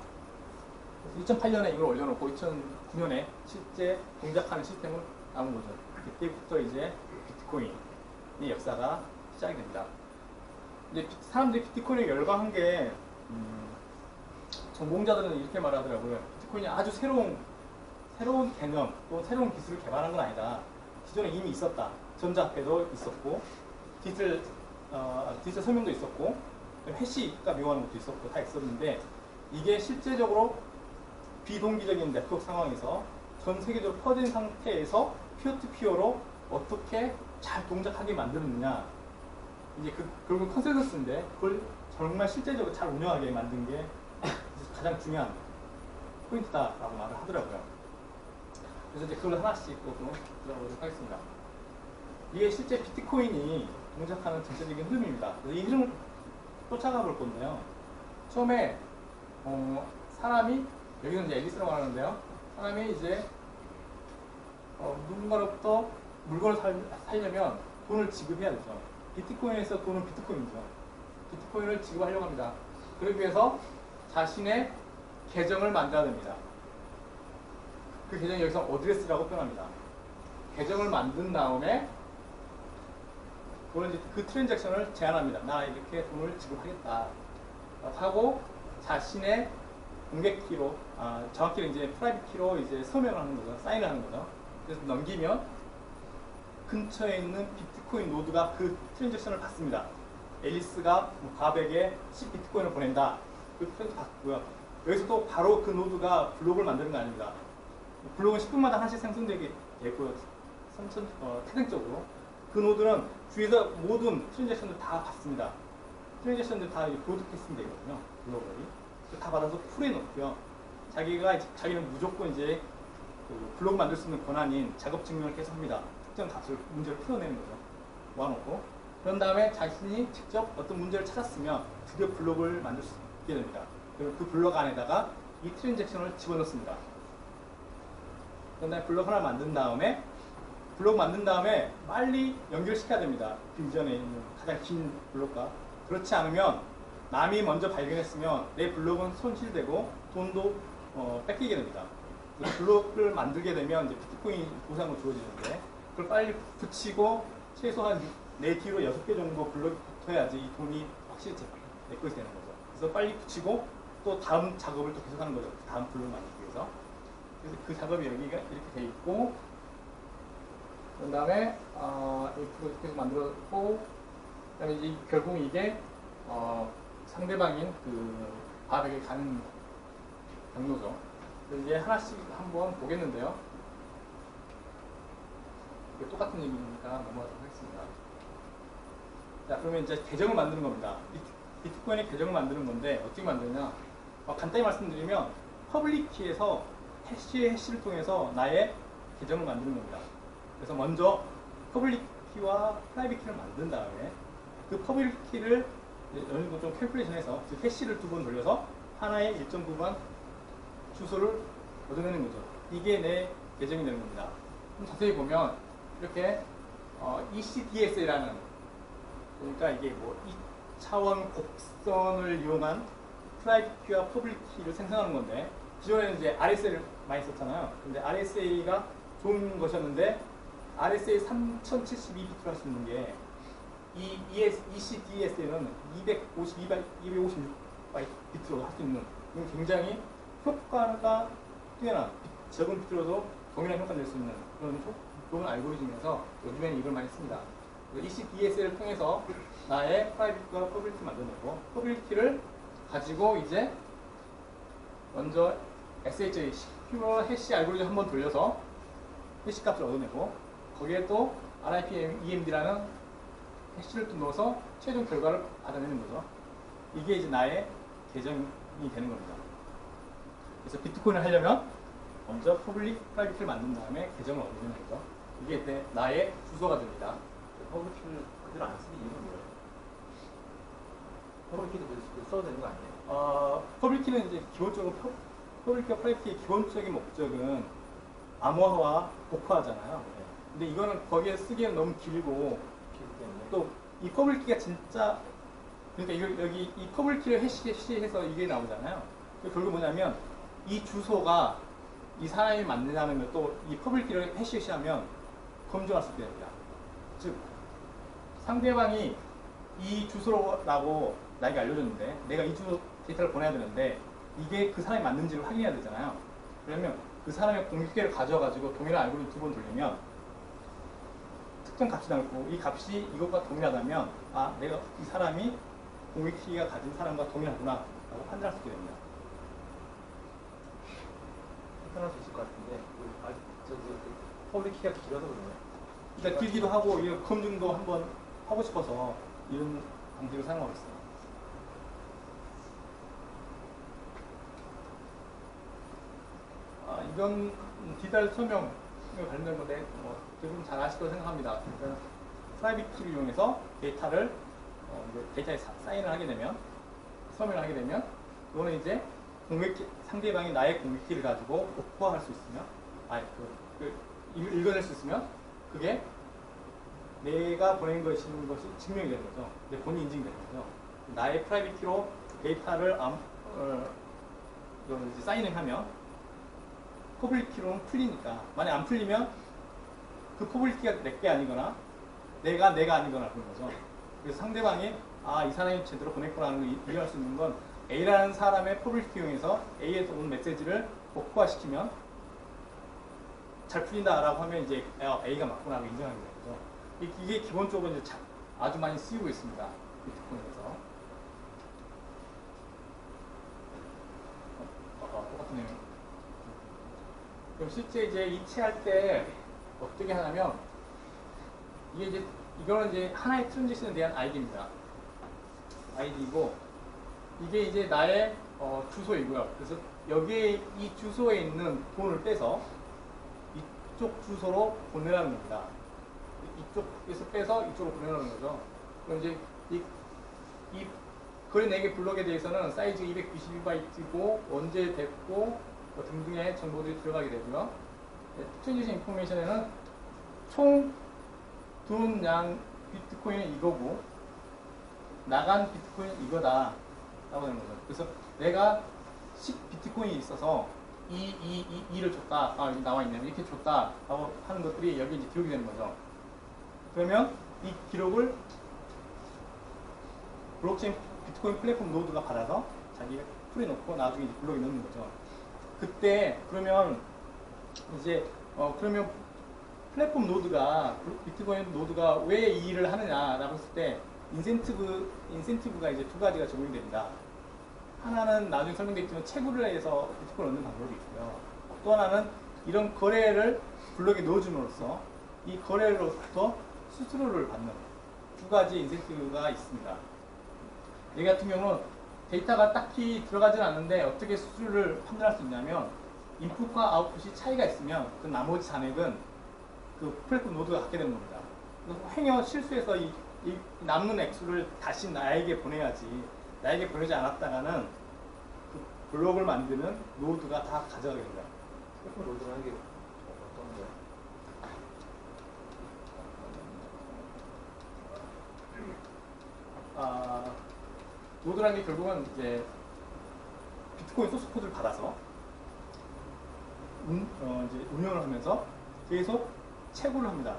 2008년에 이걸 올려놓고 2009년에 실제 동작하는 시스템을 나온 거죠. 그때부터 이제 비트코인의 역사가 시작이 됩니다. 이제 사람들이 비트코인에 열광한 게 전공자들은 이렇게 말하더라고요. 비트코인이 아주 새로운 개념 또 새로운 기술을 개발한 건 아니다. 기존에 이미 있었다. 전자화폐도 있었고 디지털 서명도 있었고 해시가 미용하는 것도 있었고 다 있었는데 이게 실제적으로 비동기적인 네트워크 상황에서 전 세계적으로 퍼진 상태에서 피어투피어로 어떻게 잘 동작하게 만드느냐, 이제 결국 컨센서스인데 그걸 정말 실제적으로 잘 운영하게 만든 게 가장 중요한 포인트다라고 말을 하더라고요. 그래서 이제 그걸 하나씩 또 들어보도록 하겠습니다. 이게 실제 비트코인이 동작하는 전체적인 흐름입니다. 이 흐름을 쫓아가 볼 건데요. 처음에 사람이, 여기는 이제 앨리스라고 하는데요. 사람이 이제 누군가로부터 물건을 사려면 돈을 지급해야 되죠. 비트코인에서 돈은 비트코인이죠. 비트코인을 지급하려고 합니다. 그러기 위해서 자신의 계정을 만들어야 됩니다. 그 계정이 여기서 어드레스라고 표현합니다. 계정을 만든 다음에 그걸 이제 그 트랜잭션을 제안합니다. 나 이렇게 돈을 지급하겠다 하고 자신의 공개 키로, 정확히는 이제 프라이빗 키로 이제 서명을 하는 거죠. 사인을 하는 거죠. 그래서 넘기면 근처에 있는 비트코인 노드가 그 트랜잭션을 받습니다. 앨리스가 과백에 10비트코인을 보낸다. 그 트랜잭션 받고요. 여기서 또 바로 그 노드가 블록을 만드는 거 아닙니다. 블록은 10분마다 하나씩 생성되게 되고요. 태생적으로. 그 노드는 주위에서 모든 트랜잭션들 다 받습니다. 트랜잭션들 다 브로드캐스팅 되거든요. 블록이. 다 받아서 풀에 넣고요. 자기는 무조건 이제 그 블록 만들 수 있는 권한인 작업 증명을 계속 합니다. 특정 값을 문제를 풀어내는 거죠. 모아놓고. 그런 다음에 자신이 직접 어떤 문제를 찾았으면 드디어 블록을 만들 수 있게 됩니다. 그리고 그 블록 안에다가 이 트랜잭션을 집어넣습니다. 그런 다음에 블록 하나 만든 다음에 빨리 연결시켜야 됩니다. 그 이전에 있는 가장 긴 블록과 그렇지 않으면 남이 먼저 발견했으면 내 블록은 손실되고 돈도 뺏기게 됩니다. 그래서 블록을 만들게 되면 이제 비트코인 보상으로 주어지는데 그걸 빨리 붙이고 최소한 내 뒤로 6개 정도 블록이 붙어야지 이 돈이 확실히 내 것이 되는 거죠. 그래서 빨리 붙이고 또 다음 작업을 또 계속하는 거죠. 다음 블록을 만들기 위해서. 그래서 그 작업이 여기가 이렇게 돼 있고, 그 다음에 이 블록 계속 만들었고, 그 다음에 이제 결국 이게 상대방인 그 바닥에 가는 경로죠. 그래서 이제 하나씩 한번 보겠는데요. 이게 똑같은 얘기니까 넘어가도록 하겠습니다. 자, 그러면 이제 계정을 만드는 겁니다. 비트코인의 계정을 만드는 건데 어떻게 만드냐? 간단히 말씀드리면 퍼블릭 키에서 해시를 통해서 나의 계정을 만드는 겁니다. 그래서 먼저 퍼블릭 키와 프라이빗 키를 만든 다음에 그 퍼블릭 키를 어느 정도 좀 캘큘레이션해서 즉 해시를 2번 돌려서 하나의 일정 구간 주소를 얻어내는 거죠. 이게 내 계정이 되는 겁니다. 좀 자세히 보면 이렇게 ECDSA라는, 그러니까 이게 뭐 2차원 곡선을 이용한 프라이빗 키와 퍼블릭 키를 생성하는 건데, 기존에는 이제 RSA를 많이 썼잖아요. 근데 RSA가 좋은 것이었는데 RSA 3072비트로 할 수 있는 게 이 ECDSA는 256비트로 할 수 있는, 굉장히 효과가 뛰어난, 적은 비트로도 동일한 효과를 낼 수 있는 그런 좋은 알고리즘이어서 요즘에는 이걸 많이 씁니다. ECDSA를 통해서 나의 프라이빗과 퍼블릭 키를 만들어내고, 퍼블릭 키를 가지고 이제 먼저 SHA, Secure 해시 알고리즘 한번 돌려서 해시 값을 얻어내고, 거기에 또 RIP-EMD라는 해시를 또 넣어서 최종 결과를 받아내는 거죠. 이게 이제 나의 계정이 되는 겁니다. 그래서 비트코인을 하려면 먼저 퍼블릭, 프라이빗을 만든 다음에 계정을 얻어내는 거죠. 이게 나의 주소가 됩니다. 퍼블릭키를 그대로 안 쓰는 이유는 뭐예요? 퍼블릭키도 써도 되는 거 아니에요? 퍼블릭키는 이제 기본적으로 퍼블릭키와 프라이빗의 기본적인 목적은 암호화와 복화하잖아요. 근데 이거는 거기에 쓰기에는 너무 길고, 또 이 퍼블릭키가 진짜, 그러니까 여기 이 퍼블릭키를 해시해서 이게 나오잖아요. 결국 뭐냐면 이 주소가 이 사람이 만드냐는, 또 이 퍼블릭키를 해시하면 검증할 수 있게 됩니다. 즉 상대방이 이 주소라고 나에게 알려줬는데 내가 이 주소 데이터를 보내야 되는데 이게 그 사람이 맞는지를 확인해야 되잖아요. 그러면 그 사람의 공유기를 가져가지고 동일한 알고리즘 2번 돌리면 특정 값이 나오고, 이 값이 이것과 동일하다면 내가 이 사람이 공유키가 가진 사람과 동일하구나 라고 판단할 수 있게 됩니다. 판단할 수 있을 것 같은데 퍼블릭키가 길어서 그러네요. 그러니까 길기도 하고 이 검증도 한번 하고 싶어서 이런 방식을 사용하고 있어요. 이건 디달 설명에 관련된 건데 대부분 잘 아실 거라고 생각합니다. 그러니까 프라이빗 키를 이용해서 데이터를 데이터에 사인을 하게 되면, 서명을 하게 되면, 이거는 이제 상대방이 나의 공유키를 가지고 복구할 수 있으면, 읽어낼 수 있으면 그게 내가 보낸 것인 것이 증명이 되는 거죠. 내 본인 인증이 되는 거죠. 나의 프라이빗 키로 데이터를 이제 사인을 하면 퍼블릭 키로는 풀리니까, 만약 안 풀리면 그 퍼블릭 키가 내 게 아니거나 내가 아니거나 그런 거죠. 그래서 상대방이 이 사람이 제대로 보냈구나라는 걸 이해할 수 있는 건 A라는 사람의 퍼블릭 키 이용해서 A에서 온 메시지를 복구화시키면 잘 풀린다라고 하면 이제 A가 맞구나라고 인정하게 되는 거죠. 이게 기본적으로 이제 아주 많이 쓰이고 있습니다. 비트코인에서. 똑같은 내용. 그럼 실제 이제 이체할 때 어떻게 하냐면, 이거는 이제 하나의 트랜잭션에 대한 아이디입니다. 아이디이고, 이게 이제 나의 주소이고요. 그래서 여기에 이 주소에 있는 돈을 빼서 이쪽 주소로 보내라는 겁니다. 이쪽에서 빼서 이쪽으로 보내라는 거죠. 그럼 이제 이 거래 4개 블록에 대해서는 사이즈 292바이트고 언제 됐고 등등의 정보들이 들어가게 되고요. 트랜지션 인포메이션에는 총 돈 양 비트코인은 이거고, 나간 비트코인 이거다 라고 하는 거죠. 그래서 내가 10비트코인이 있어서 이를 줬다. 아, 여기 나와 있네요. 이렇게 줬다 라고 하는 것들이 여기 이제 기록이 되는 거죠. 그러면 이 기록을 블록체인 비트코인 플랫폼 노드가 받아서 자기가 풀어놓고 나중에 이제 블록에 넣는 거죠. 그때 그러면 이제 그러면 플랫폼 노드가 비트코인 노드가 왜 이 일을 하느냐라고 했을 때 인센티브가 이제 두 가지가 적용이 됩니다. 하나는 나중에 설명드렸지만 채굴을 해서 비트코인을 얻는 방법이 있고요. 또 하나는 이런 거래를 블록에 넣어줌으로써 이 거래로부터 수수료를 받는 두 가지 인센티브가 있습니다. 여기 같은 경우는 데이터가 딱히 들어가진 않는데 어떻게 수수료를 판단할 수 있냐면 인풋과 아웃풋이 차이가 있으면 그 나머지 잔액은 그 플랫폼 노드가 갖게 되는 겁니다. 행여 실수해서 이 남는 액수를 다시 나에게 보내야지 나에게 보내지 않았다가는 그 블록을 만드는 노드가 다 가져가게 됩니다. 플랫폼 노드라는 게 어떤 거예요? 노드라는 게 결국은 이제 비트코인 소스 코드를 받아서 이제 운영을 하면서 계속 채굴을 합니다.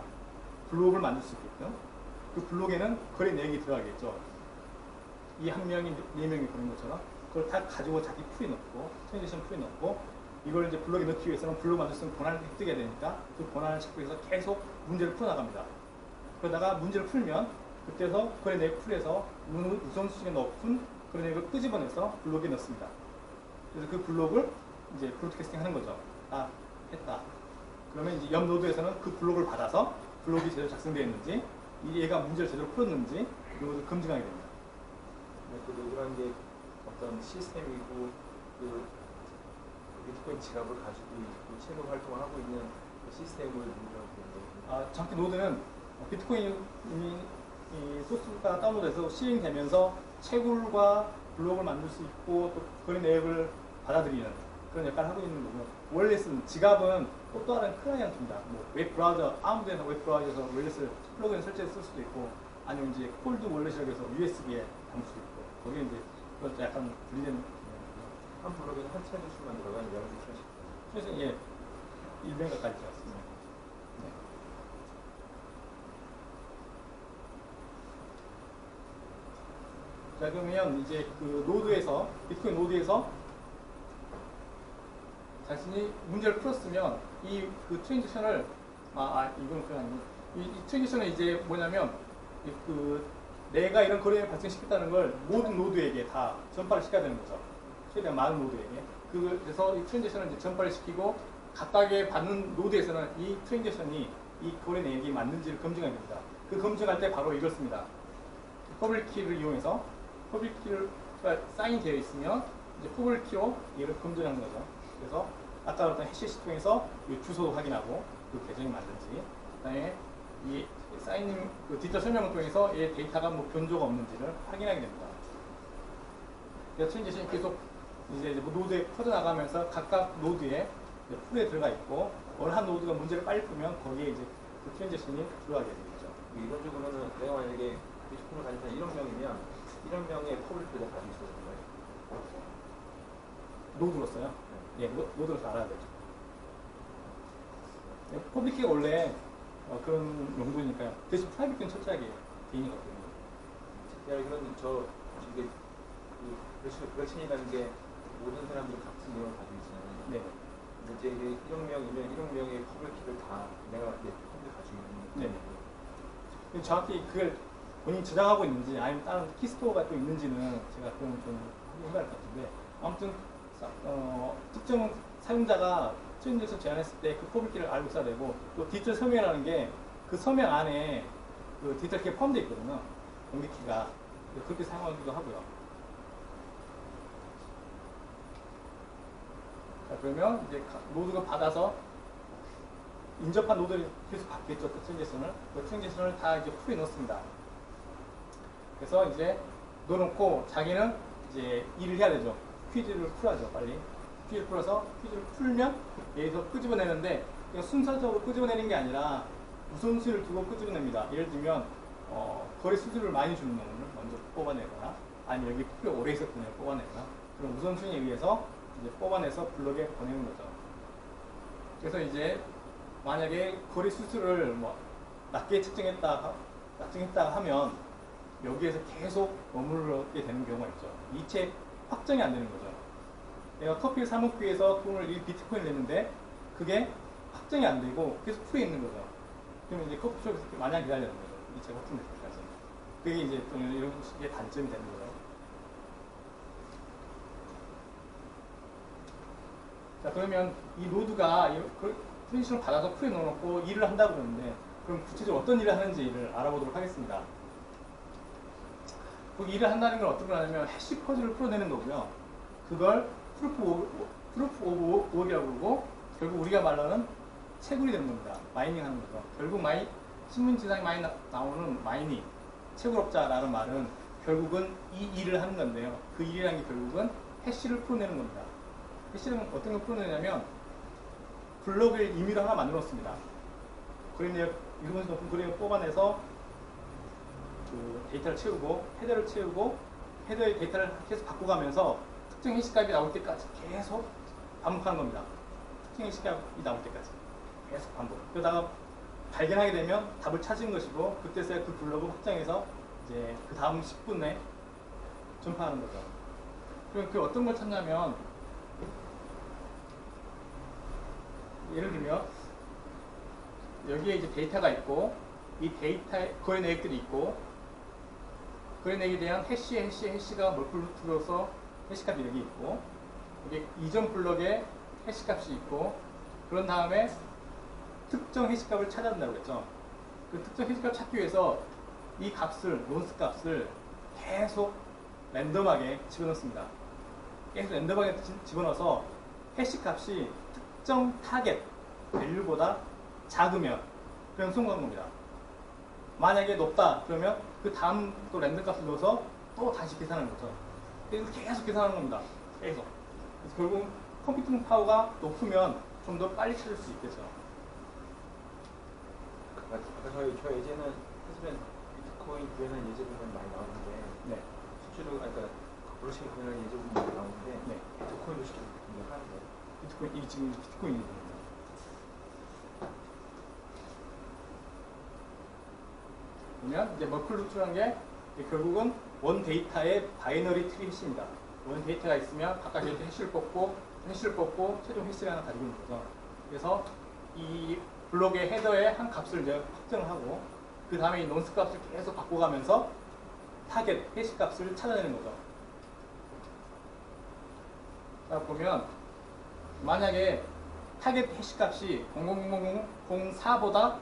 블록을 만들 수 있게끔. 그 블록에는 거래 내역이 들어가겠죠. 이 한 명이 네 명이 보는 것처럼 그걸 다 가지고 자기 풀에 넣고 트랜지션 풀에 넣고 이걸 이제 블록에 넣기 위해서는 블록 만들 수 있는 권한을 획득해야 되니까 그 권한을 찾기 위해서 계속 문제를 풀어나갑니다. 그러다가 문제를 풀면 그때서 거래 내역 풀에서 우선순위가 높은 거래 내역을 끄집어내서 블록에 넣습니다. 그래서 그 블록을 이제 브로드캐스팅 하는 거죠. 아, 했다. 그러면 이제 옆 노드에서는 그 블록을 받아서 블록이 제대로 작성되어 있는지 얘가 문제를 제대로 풀었는지 이것을 검증하게 됩니다. 그 노드라는 게 어떤 시스템이고 그 비트코인 지갑을 가지고 있고 채굴 활동을 하고 있는 그 시스템을 노드라고 부르는데 정확히 노드는 비트코인이 이 소스가 다운로드돼서 실행되면서 채굴과 블록을 만들 수 있고 또 거래 내역을 받아들이는 그런 역할을 하고 있는 거고요. 월렛은 지갑은 또 다른 클라이언트입니다. 뭐 웹 브라우저, 아무데나 웹 브라우저에서 월렛을 플러그인 설치해서 쓸 수도 있고 아니면 이제 콜드 월렛이라고 해서 USB에 담을 수도 있고 거기에 이제 그것도 약간 분리된 한 블록에는 한 트랜지션만 들어가는 여러 트랜지션. 그래서 예, 100가까지 들어갔습니다. 네. 자 그러면 이제 그 노드에서 비트코인 노드에서 자신이 문제를 풀었으면 이 그 트랜지션을 이건 그냥 아니고 이 트랜지션은 이제 뭐냐면 그 내가 이런 거래를 발생시켰다는 걸 모든 노드에게 다 전파를 시켜야 되는 거죠. 최대한 많은 노드에게. 그래서 이 트랜지션을 이제 전파를 시키고 각각의 받는 노드에서는 이 트랜지션이 이 거래 내역이 맞는지를 검증해야 됩니다. 그 검증할 때 바로 이걸 씁니다. 퍼블릭 키를 이용해서 퍼블릭 키가 사인되어 있으면 이제 퍼블릭 키로 이를 검증하는 거죠. 그래서 아까 말했던 해시시 통해서 이 주소도 확인하고 그 계정이 맞는지, 그다음에 이 사인님 그 디지털 설명을 통해서 이 데이터가 뭐 변조가 없는지를 확인하게 됩니다. 그래서 트랜지션이 계속 이제 노드에 퍼져나가면서 각각 노드에 풀에 들어가 있고 어느 한 노드가 문제를 빨리 풀면 거기에 이제 그 트랜지션이 들어가게 되겠죠. 이론적으로는 내가 만약에 비트코인을 가진 사람 1억 명이면 1억 명의 퍼블릭을 다 가지고 있어야 되는 거예요? 노드로서요? 예, 노드로서 알아야 되죠. 퍼블릭키가 원래 그런 용도니까요. 대신 프라이빗은 철저하게 개인이 거든요. 야, 이건 이게 블록체인이라는 게 모든 사람들이 같은 내용을 가지고 있잖아요. 네. 근데 이제 이게 1억 명이면 1억 명의 퍼블릭키를 다 내가 컴퓨터 가지고 있는 거예요. 네. 정확히 그걸 본인이 저장하고 있는지 아니면 다른 키스토어가 또 있는지는 제가 그건 좀 확인해봐야 할 것 같은데 아무튼 특정 사용자가 트렌드에서 제안했을 때 그 퍼블릭키를 알고 있어야 되고 또 디지털 서명이라는 게 그 서명 안에 그 디지털 키가 포함되어 있거든요. 공개키가 그렇게 사용하기도 하고요. 자, 그러면 이제 노드가 받아서 인접한 노드를 계속 받겠죠. 그 트랜지션을. 그 트랜지션을 다 이제 풀에 넣습니다. 그래서 이제 넣어놓고 자기는 이제 일을 해야 되죠. 퀴즈를 풀어야죠, 빨리. 퀴즈를 풀어서 퀴즈를 풀면 여기서 끄집어내는데 그냥 순서적으로 끄집어내는 게 아니라 우선순위를 두고 끄집어냅니다. 예를 들면 거리 수수료를 많이 주는 놈을 먼저 뽑아내거나 아니면 여기 풀이 오래 있었던 애를 뽑아내거나 그런 우선순위에 의해서 이제 뽑아내서 블록에 보내는 거죠. 그래서 이제 만약에 거리 수수료를 뭐 낮게 측정했다 하면 여기에서 계속 머무르게 되는 경우가 있죠. 이체 확정이 안 되는 거죠. 내가 커피를 사 먹기 위해서 돈을 1비트코인을 냈는데 그게 확정이 안 되고 계속 풀에 있는 거죠. 그러면 이제 커피숍에서 마냥 기다려야 되는 거죠. 이체 확정될 때까지. 그게 이제 또 이런 식의 단점이 되는 거예요. 자, 그러면 이 노드가 트랜지션을 받아서 풀에 넣어놓고 일을 한다고 그러는데 그럼 구체적으로 어떤 일을 하는지를 알아보도록 하겠습니다. 그 일을 한다는 건 어떤 걸 하냐면 해시 퍼즐을 풀어내는 거고요. 그걸 프루프 오브 워크라고 그러고 결국 우리가 말하는 채굴이 되는 겁니다. 마이닝 하는 거죠. 결국 신문지상에 많이 나오는 마이닝, 채굴업자라는 말은 결국은 이 일을 하는 건데요. 그 일이라는 게 결국은 해시를 풀어내는 겁니다. 해시는 어떤 걸 풀어내냐면 블록을 임의로 하나 만들어 놓습니다. 그림력, 일본 높은 그림을 뽑아내서 그 데이터를 채우고 헤더를 채우고 헤더의 데이터를 계속 바꿔가면서 특정 해시값이 나올 때까지 계속 반복하는 겁니다. 특정 해시값이 나올 때까지 계속 반복. 그러다가 발견하게 되면 답을 찾은 것이고 그때서야 그 블록을 확장해서 이제 그 다음 10분에 전파하는 거죠. 그럼 그 어떤 걸 찾냐면 예를 들면 여기에 이제 데이터가 있고 이 데이터에 거래 내역들이 있고 거래 내역에 대한 해시가 멀티플로로서 해시값이 여기 있고 여기 이전 블럭에 해시값이 있고 그런 다음에 특정 해시값을 찾아야 된다고 했죠. 그 특정 해시값 찾기 위해서 이 값을 논스 값을 계속 랜덤하게 집어넣습니다. 계속 랜덤하게 집어넣어서 해시값이 특정 타겟 밸류보다 작으면 그냥 성공한 겁니다. 만약에 높다 그러면 그 다음 또 랜덤 값을 넣어서 또 다시 계산하는 거죠. 그래서 계속 계산하는 겁니다. 계속. 그래서 결국 컴퓨팅 파워가 높으면 좀 더 빨리 찾을 수 있겠죠. 아까 저 예제는 사실은 비트코인 구현한 예제들은 많이 나오는데 네. 수주로 그러니까 블록체인 구현한 예제들은 많이 나오는데 네. 비트코인도 쉽게 분석하는데 비트코인 이 지금 비트코인이 됩니다. 그러면 이제 머플루트라는 게 결국은 원 데이터의 바이너리 트리 해시입니다. 원 데이터가 있으면 각각 데이터 해시를 뽑고 최종 해시를 하나 가지고 있는 거죠. 그래서 이 블록의 헤더의 한 값을 이제 확정을 하고 그 다음에 이 논스 값을 계속 바꿔가면서 타겟 해시 값을 찾아내는 거죠. 자 보면 만약에 타겟 해시 값이 00004보다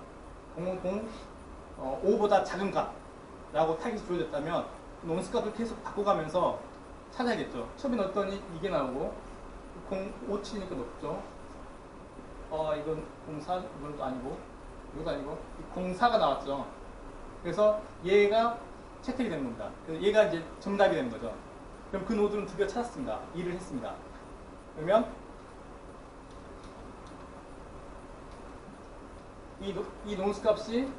0005보다 작은 값라고 타겟이 주어졌다면 논스 값을 계속 바꿔가면서 찾아야겠죠. 처음에 넣었더니 이게 나오고 057이니까 높죠. 이건 04, 이건 아니고 이것도 아니고 04가 나왔죠. 그래서 얘가 채택이 되는 겁니다. 그래서 얘가 이제 정답이 되는 거죠. 그럼 그 노드는 드디어 찾았습니다. 일을 했습니다. 그러면 이 논스 값이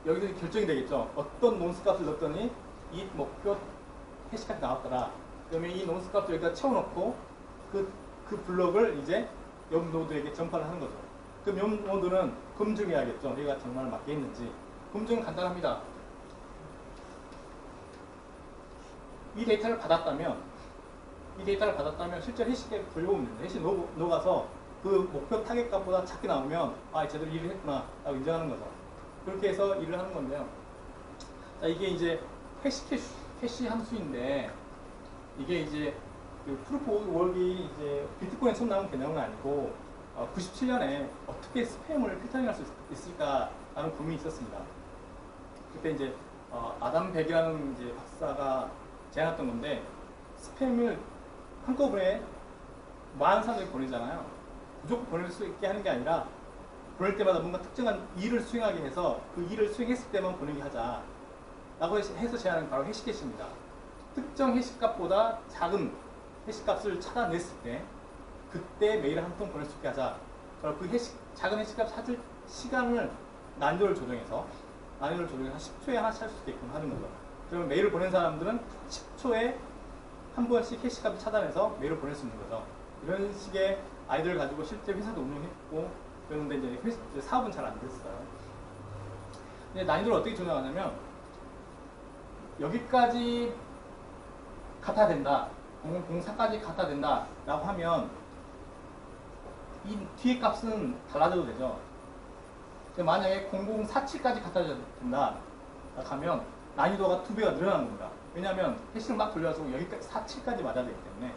여기서 결정이 되겠죠. 어떤 논스 값을 넣었더니 이 목표 해시값이 나왔더라. 그러면 이 논스 값을 여기다 채워놓고 그 블록을 이제 옆 노드에게 전파를 하는 거죠. 그럼 옆 노드는 검증해야겠죠. 얘가 정말 맞게 했는지. 검증은 간단합니다. 이 데이터를 받았다면 실제 해시값을 돌려보면 됩니다. 해시 녹아서 그 목표 타겟 값보다 작게 나오면 제대로 일을 했구나 라고 인정하는 거죠. 그렇게 해서 일을 하는 건데요. 자, 이게 이제 해시 함수인데 이게 이제 그 프루프 오브 워크이 이제 비트코인 처음 나온 개념은 아니고 97년에 어떻게 스팸을 필터링할 수 있을까라는 고민이 있었습니다. 그때 이제 아담 백이라는 이제 박사가 제안했던 건데 스팸을 한꺼번에 많은 사람들이 보내잖아요. 무조건 보낼 수 있게 하는 게 아니라 보낼 때마다 뭔가 특정한 일을 수행하게 해서 그 일을 수행했을 때만 보내게 하자 라고 해서 제안한 바로 해시캐시입니다. 특정 해시값보다 작은 해시값을 찾아냈을 때 그때 메일을 한 통 보낼 수 있게 하자. 그 작은 해시값 찾을 시간을 난이도를 조정해서 난이도를 조절해서 한 10초에 하나씩 할 수 있게끔 하는 거죠. 그러면 메일을 보낸 사람들은 10초에 한 번씩 해시값을 차단해서 메일을 보낼 수 있는 거죠. 이런 식의 아이디어를 가지고 실제 회사도 운영했고 그런데 이제 사업은 잘 안 됐어요. 근데 난이도를 어떻게 조정하냐면 여기까지 갖다 된다, 004까지 갖다 된다 라고 하면 이 뒤에 값은 달라져도 되죠. 근데 만약에 0047까지 갖다 된다 라고 하면 난이도가 2배가 늘어나는 겁니다. 왜냐하면 해시를 막 돌려가지고 여기까지 47까지 맞아야 되기 때문에.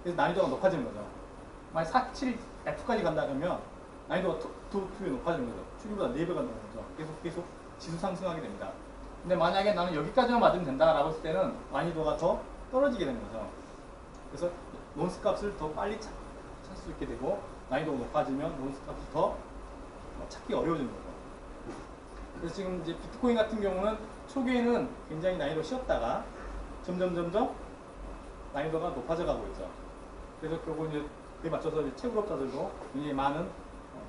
그래서 난이도가 높아지는 거죠. 만약 47 F까지 간다 그러면 난이도가 2배 높아지는 거죠. 추기보다 4배가 넘는 거죠. 계속 지수 상승하게 됩니다. 근데 만약에 나는 여기까지만 맞으면 된다라고 했을 때는 난이도가 더 떨어지게 되는 거죠. 그래서 논스 값을 더 빨리 찾을 수 있게 되고 난이도가 높아지면 논스 값이 더 찾기 어려워지는 거죠. 그래서 지금 이제 비트코인 같은 경우는 초기에는 굉장히 난이도가 쉬웠다가 점점 난이도가 높아져 가고 있죠. 그래서 결국 이제 그에 맞춰서 이제 채굴업자들도 굉장히 많은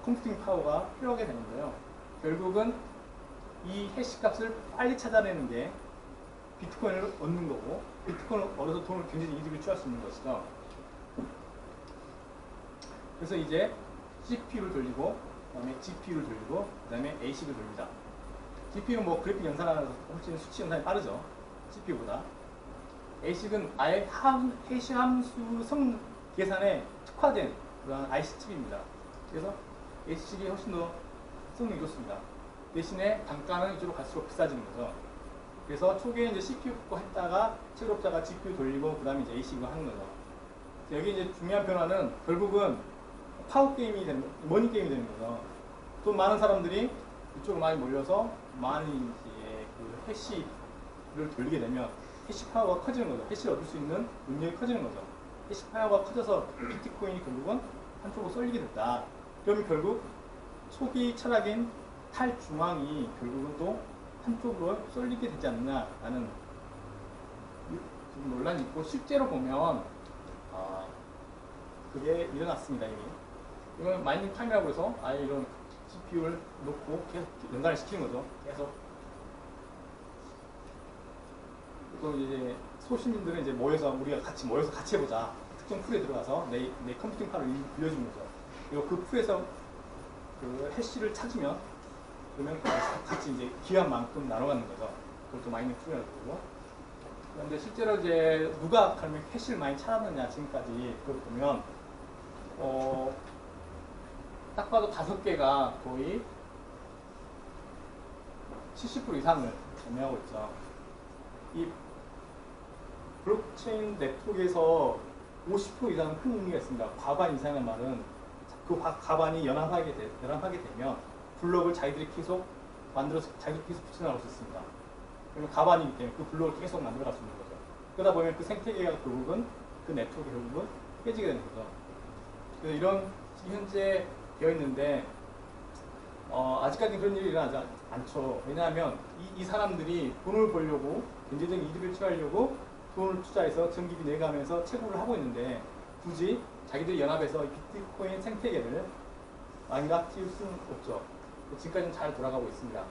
컴퓨팅 파워가 필요하게 되는데요. 결국은 이 해시 값을 빨리 찾아내는 게 비트코인을 얻는 거고, 비트코인을 얻어서 돈을 굉장히 이득을 취할 수 있는 것이죠. 그래서 이제 CPU를 돌리고, 그 다음에 GPU를 돌리고, 그 다음에 ASIC을 돌립니다. GPU는 뭐 그래픽 연산하면서 훨씬 수치 연산이 빠르죠. CPU보다. ASIC은 아예 해시 함수 성 계산에 특화된 그런 IC 칩입니다. 그래서 ASIC이 훨씬 더 성능이 좋습니다. 대신에 단가는 이쪽으로 갈수록 비싸지는 거죠. 그래서 초기에 이제 CPU 거 했다가 채굴업자가 GPU 돌리고 그 다음에 이제 ASIC을 하는 거죠. 여기 이제 중요한 변화는 결국은 파워 게임이 되는, 머니 게임이 되는 거죠. 돈 많은 사람들이 이쪽으로 많이 몰려서 많이 이제 그 해시를 돌리게 되면 해시 파워가 커지는 거죠. 해시를 얻을 수 있는 능력이 커지는 거죠. 해시 파워가 커져서 비트코인이 결국은 한쪽으로 쏠리게 됐다. 그러면 결국 초기 철학인 탈중앙이 결국은 또 한쪽으로 쏠리게 되지 않느냐라는 논란이 있고, 실제로 보면 그게 일어났습니다. 이미. 이건 마이닝 타임이라고 해서 아예 이런 GPU를 놓고 계속 연관을 시키는 거죠. 계속. 또 이제 소시민들은 이제 우리가 같이 모여서 같이 해보자. 특정 풀에 들어가서 내 컴퓨팅 파워를 빌려주는 거죠. 그리고 그 풀에서 그 해시를 찾으면 그러면 같이 이제 기한 만큼 나눠가는 거죠. 그것도 마이닝 풀이라고 그러고. 그런데 실제로 이제 누가 그러면 해시를 많이 찾았느냐 지금까지 그걸 보면 딱 봐도 5개가 거의 70% 이상을 점유하고 있죠. 이 블록체인 네트워크에서 50% 이상은 큰 의미가 있습니다. 과반 이상의 말은 그 과반이 연합하게 되면 블록을 자기들이 계속 만들어서 자기들이 계속 붙여나갈 수 있습니다. 그러면 가반이기 때문에 그 블록을 계속 만들어갈 수 있는 거죠. 그러다 보면 그 생태계가 결국은 그 네트워크 결국은 깨지게 되는 거죠. 그래서 이런 현재 되어 있는데 아직까지 그런 일이 일어나지 않죠. 왜냐하면 이 사람들이 돈을 벌려고 경제적인 이득을 취하려고 돈을 투자해서 전기비 내가면서 채굴을 하고 있는데 굳이 자기들이 연합해서 이 비트코인 생태계를 망가뜨릴 수는 없죠. 지금까지는 잘 돌아가고 있습니다.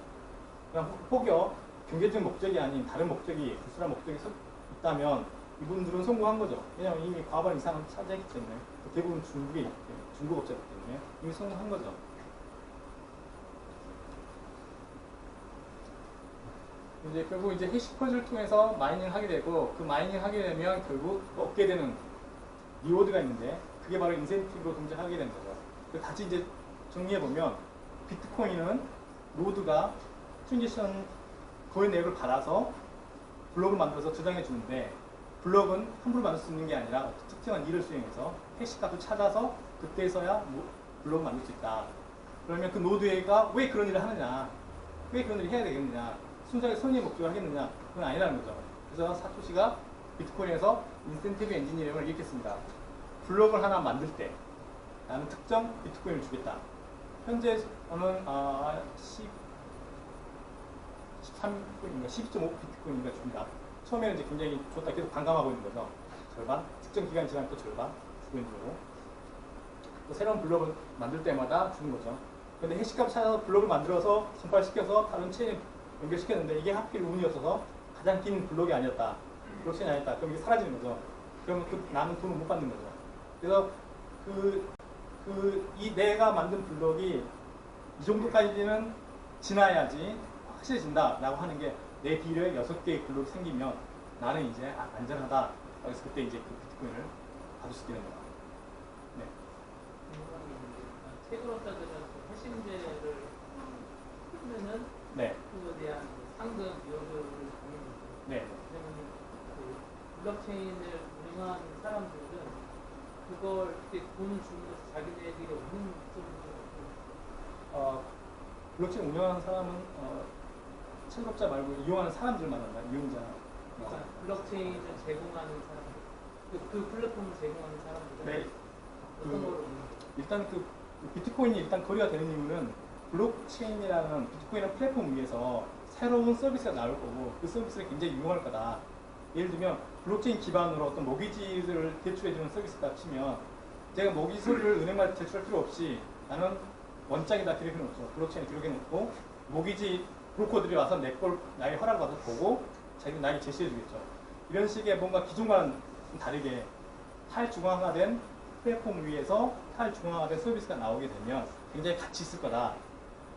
그냥 혹여 경제적 목적이 아닌 다른 목적이, 부수한 목적이 있다면 이분들은 성공한 거죠. 왜냐하면 이미 과반 이상을 차지했기 때문에, 대부분 중국에 있기 때문에, 중국 업체이기 때문에 이미 성공한 거죠. 이제 결국 이제 해시 퍼즐을 통해서 마이닝을 하게 되고, 그 마이닝을 하게 되면 결국 얻게 되는 리워드가 있는데 그게 바로 인센티브로 동작하게 되는 거죠. 다시 이제 정리해 보면 비트코인은 노드가 트랜지션 거의 내역을 받아서 블록을 만들어서 저장해 주는데, 블록은 함부로 만들 수 있는 게 아니라 특정한 일을 수행해서 해시값을 찾아서 그때서야 블록을 만들 수 있다. 그러면 그 노드가 왜 그런 일을 하느냐, 왜 그런 일을 해야 되겠느냐, 순수하게 선의의 목적을 하겠느냐, 그건 아니라는 거죠. 그래서 사토시가 비트코인에서 인센티브 엔지니어링을 일으켰습니다. 블록을 하나 만들 때 나는 특정 비트코인을 주겠다. 현재는 13비트코인인가 12.5 비트코인인가 줍니다. 처음에는 이제 굉장히 좋다, 계속 반감하고 있는 거죠. 절반, 특정 기간 지나면 또 절반 주고 있는 거고, 또 새로운 블록을 만들 때마다 주는 거죠. 근데 해시값 찾아서 블록을 만들어서 전파시켜서 다른 체인에 연결시켰는데 이게 하필 운이었어서 가장 긴 블록이 아니었다. 블록체인이 아니었다. 그럼 이게 사라지는 거죠. 그러면 그 남은 돈을 못 받는 거죠. 그래서 이 내가 만든 블록이 이 정도까지는 지나야지 확실해진다라고 하는 게 내 뒤에 6개의 블록이 생기면 나는 이제 안전하다. 그래서 그때 이제 그 비트코인을 받을 수 있게 됩니다. 네. 채굴업자들은 핵심제를 풀면은 네. 그거에 대한 상금 여부를 당연히 네. 왜냐면 그 블록체인을 운영한 사람들은 그걸 그때 돈을 주면서 자기네들이 얻는 쪽으로 블록체인 운영하는 사람은 채굴업자 말고 이용하는 사람들 말한다. 이용자. 그러니까 블록체인을 제공하는 사람들 그 플랫폼을 제공하는 사람들은 네. 어떤 거를 얻는 일단 그 비트코인이 일단 거래가 되는 이유는 블록체인이라는 비트코인이라는 플랫폼 위에서 새로운 서비스가 나올 거고 그 서비스를 굉장히 유용할 거다. 예를 들면 블록체인 기반으로 어떤 모기지를 대출해주는 서비스다 치면 제가 모기지를 은행마다 제출할 필요 없이 나는 원장에다 기록해 놓죠. 블록체인에 기록해 놓고 모기지 브로커들이 와서 내 걸 나에게 허락받아서 보고 자기가 나에게 제시해 주겠죠. 이런 식의 뭔가 기존과는 다르게 탈중앙화된 플랫폼 위에서 탈중앙화된 서비스가 나오게 되면 굉장히 가치 있을 거다.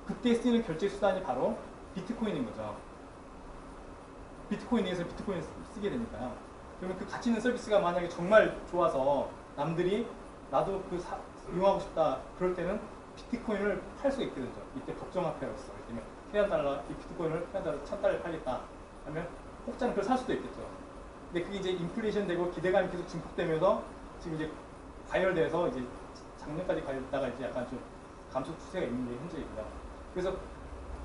그때 쓰이는 결제 수단이 바로 비트코인인 거죠. 비트코인에 의해서 비트코인을 쓰게 되니까요. 그러면 그 가치 있는 서비스가 만약에 정말 좋아서 남들이 나도 이용하고 싶다. 그럴 때는 비트코인을 팔 수가 있게 되죠. 이때 법정화폐라고 써요. 예를 들면 $1000, 이 비트코인을 $1000, $1000 팔겠다 하면 혹자는 그걸 살 수도 있겠죠. 근데 그게 이제 인플레이션 되고 기대감이 계속 증폭되면서 지금 이제 과열돼서 이제 작년까지 과열됐다가 이제 약간 좀 감소 추세가 있는 게 현재이고요. 그래서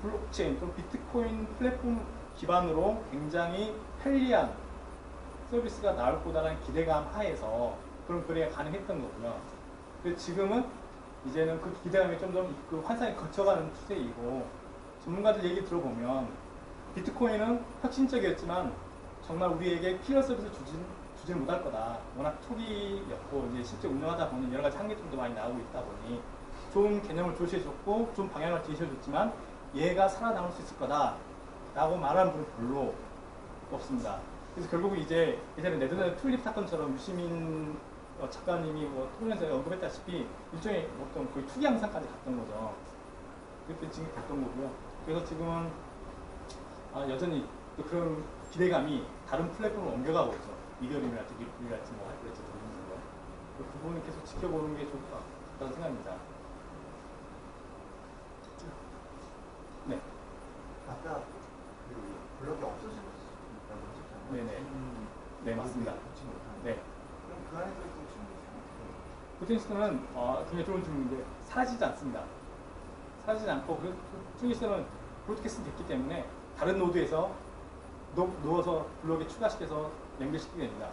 블록체인 또는 비트코인 플랫폼 기반으로 굉장히 편리한 서비스가 나올 거다라는 기대감 하에서 그런 거래가 가능했던 거고요. 그래서 지금은 이제는 그 기대감이 좀 그 환상이 거쳐가는 추세이고 전문가들 얘기 들어보면 비트코인은 혁신적이었지만 정말 우리에게 필요 서비스를 주지는 못할 거다. 워낙 초기였고 이제 실제 운영하다 보니 여러 가지 한계점도 많이 나오고 있다 보니 좋은 개념을 제시해줬고 좋은 방향을 제시해줬지만 얘가 살아남을 수 있을 거다 라고 말하는 분은 별로 없습니다. 그래서 결국 이제 예전에 네덜란드 튤립 사건처럼 유시민 작가님이 토론에서 언급했다시피 일종의 어떤 거의 투기 양상까지 갔던 거죠. 그때 지금 됐던 거고요. 그래서 지금은 여전히 또 그런 기대감이 다른 플랫폼으로 옮겨가고 있죠. 이더리움이랄지 리플이랄지 뭐 하이브리드 이런 거. 그 부분을 계속 지켜보는 게 좋을 것 같다는 생각입니다. 네. 아까 그 블럭이 없어질 수 있다고 하셨잖아요. 네네. 네, 맞습니다. 네. 그럼 그 안에 들어있는 충분히 포텐시스는 굉장히 좋은 질문인데 사라지지 않습니다. 사라지지 않고 포텐시스는 브로드캐스트 됐기 때문에 다른 노드에서 누워서 블록에 추가시켜서 연결시키게 됩니다.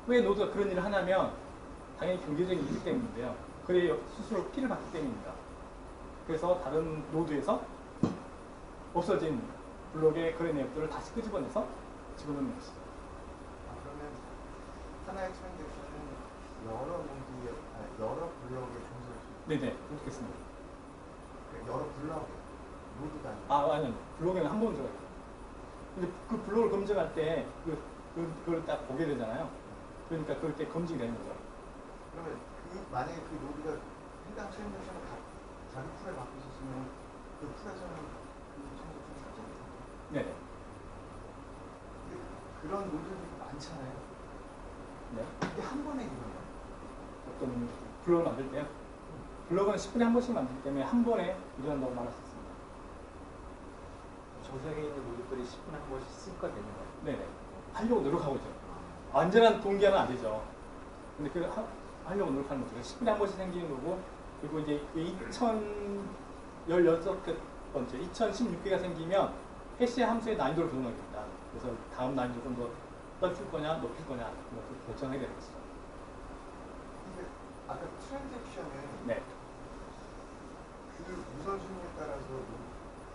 왜 노드가 그런 일을 하냐면 당연히 경제적인 이유 때문인데요. 그의 스스로 피를 받기 때문입니다. 그래서 다른 노드에서 없어진 블록의 거래 내역들을 다시 끄집어내서 집어넣는 것이죠. 그러면 하나의 트랜잭션은 여러 노드의 여러 블럭에 존재할 수 있어요. 네네, 브로드캐스트입니다. 여러 블럭에 노드가 아니고. 아니요. 블록에는 한 번 들어가요. 근데 그 블록을 검증할 때 그걸 딱 보게 되잖아요. 그러니까 그럴 때 검증이 되는 거죠. 그러면 만약에 그 노드가 해당 트랜잭션을 자기 풀에 갖고 있었으면 그 풀에서는 그 트랜잭션을 찾지 못해요. 네네. 근데 그런 노드들이 많잖아요. 네. 이게 한 번에 일어나요. 어떤 블록을 만들 때요. 블록은 10분에 한 번씩 만들기 때문에 한 번에 일어난다고 말할 수 있습니다. 정상에 있는 노드들이 10분에 한 번씩 싱크가 되는 거예요. 네네. 하려고 노력하고 있죠. 완전한 동기화는 안 되죠. 근데 하려고 노력하는 거죠. 10분에 한 번씩 생기는 거고, 그리고 이제 2016번째, 2016개가 생기면 해시 함수의 난이도를 조정하게 됩니다. 그래서 다음 난이도 좀 더 떨칠 거냐, 높일 거냐, 이렇게 결정하게 되는 거죠. 근데 아까 트랜잭션은 네. 그 우선순위에 따라서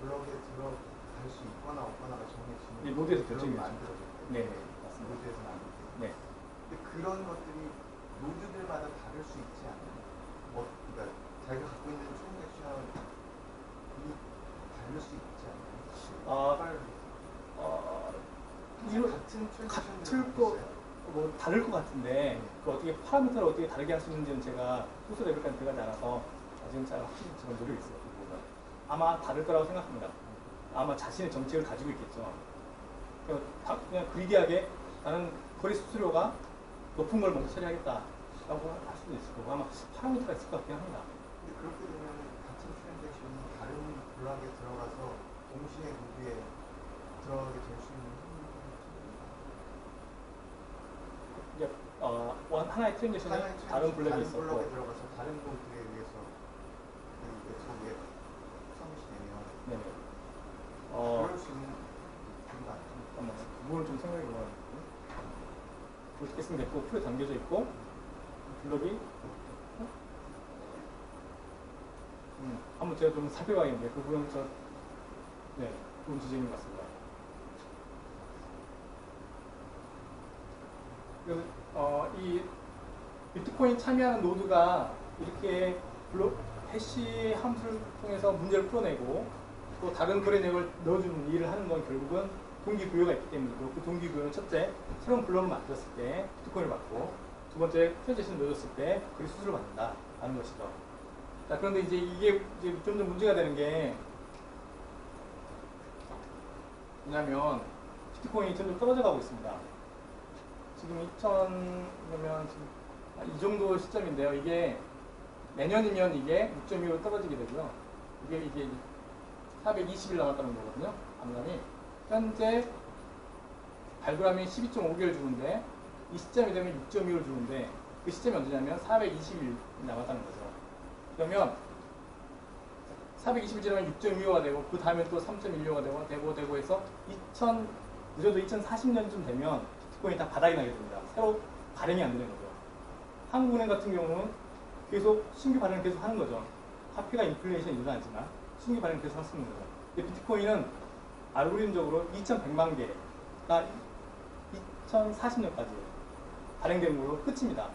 블럭에 들어갈 수 있거나 없거나가 정해지는 네, 노드에서 결정이 되죠. 만들어져요. 네, 맞습니다. 노드에서 만들어져요. 네. 근데 그런 것들이 노드들마다 다를 수 있지 않나요? 그러니까 자기가 갖고 있는 트랜잭션이 다를 수 있지 않나요? 다를 것 같은데 그 어떻게 파라미터를 어떻게 다르게 할 수 있는지는 제가 소스 레벨까지 들어가지 않아서 아직은 잘 확실히 제가 노력이 있어요. 그 부분은. 아마 다를 거라고 생각합니다. 아마 자신의 정책을 가지고 있겠죠. 그냥 그리디하게 나는 거리 수수료가 높은 걸 먼저 처리하겠다라고 할 수도 있을 거고 아마 파라미터가 있을 것 같긴 합니다. 근데 그렇게 되면 같은 트랜잭션이 다른 블록에 들어가서 동시에 노드에 들어가게 될 수 있는 이제 하나의 트랜잭션이 다른 블록에 있었고 블록에 들어가서 다른 노드에 의해서 그 네트워크에 서밋이 되면 네네. 그럴 수 있는 경우가 잠깐만요. 그거를 좀 생각해 보면 어떻게 쓰면 됐고 풀에 담겨져 있고 블록이 한번 제가 좀 살펴봐야겠는데 그 부분은 좋은 지적인 것 같습니다. 그래서 이 비트코인 참여하는 노드가 이렇게 해시 함수를 통해서 문제를 풀어내고 또 다른 거래 내역을 넣어주는 일을 하는 건 결국은 동기부여가 있기 때문이고 그 동기부여는 첫째, 새로운 블록을 만들었을 때 비트코인을 받고 두 번째, 트랜잭션을 넣어줬을 때 거래 수수료를 받는다라는 것이죠. 자, 그런데 이제 이게 이제 점점 문제가 되는 게 뭐냐면 비트코인이 점점 떨어져 가고 있습니다. 지금 그러면 지금 이 정도 시점인데요. 이게 내년이면 이게 6.25로 떨어지게 되고요. 이게 420일 남았다는 거거든요. 암감이 현재 발굴함이 12.5개월 주는데 이 시점이 되면 6.25를 주는데 그 시점이 언제냐면 420일 남았다는 거죠. 그러면 420일 지나면 6.25가 되고 그 다음에 또 3.16가 되고 해서 늦어도 2040년쯤 되면 비트코인이 다 바닥이 나게 됩니다. 새로 발행이 안 되는 거죠. 한국은행 같은 경우는 계속 신규 발행을 계속 하는 거죠. 화폐가 인플레이션이 일어나지만 신규 발행을 계속 할 수 있는 거죠. 근데 비트코인은 알고리즘적으로 2100만 개가 2040년까지 발행되는 걸로 끝입니다.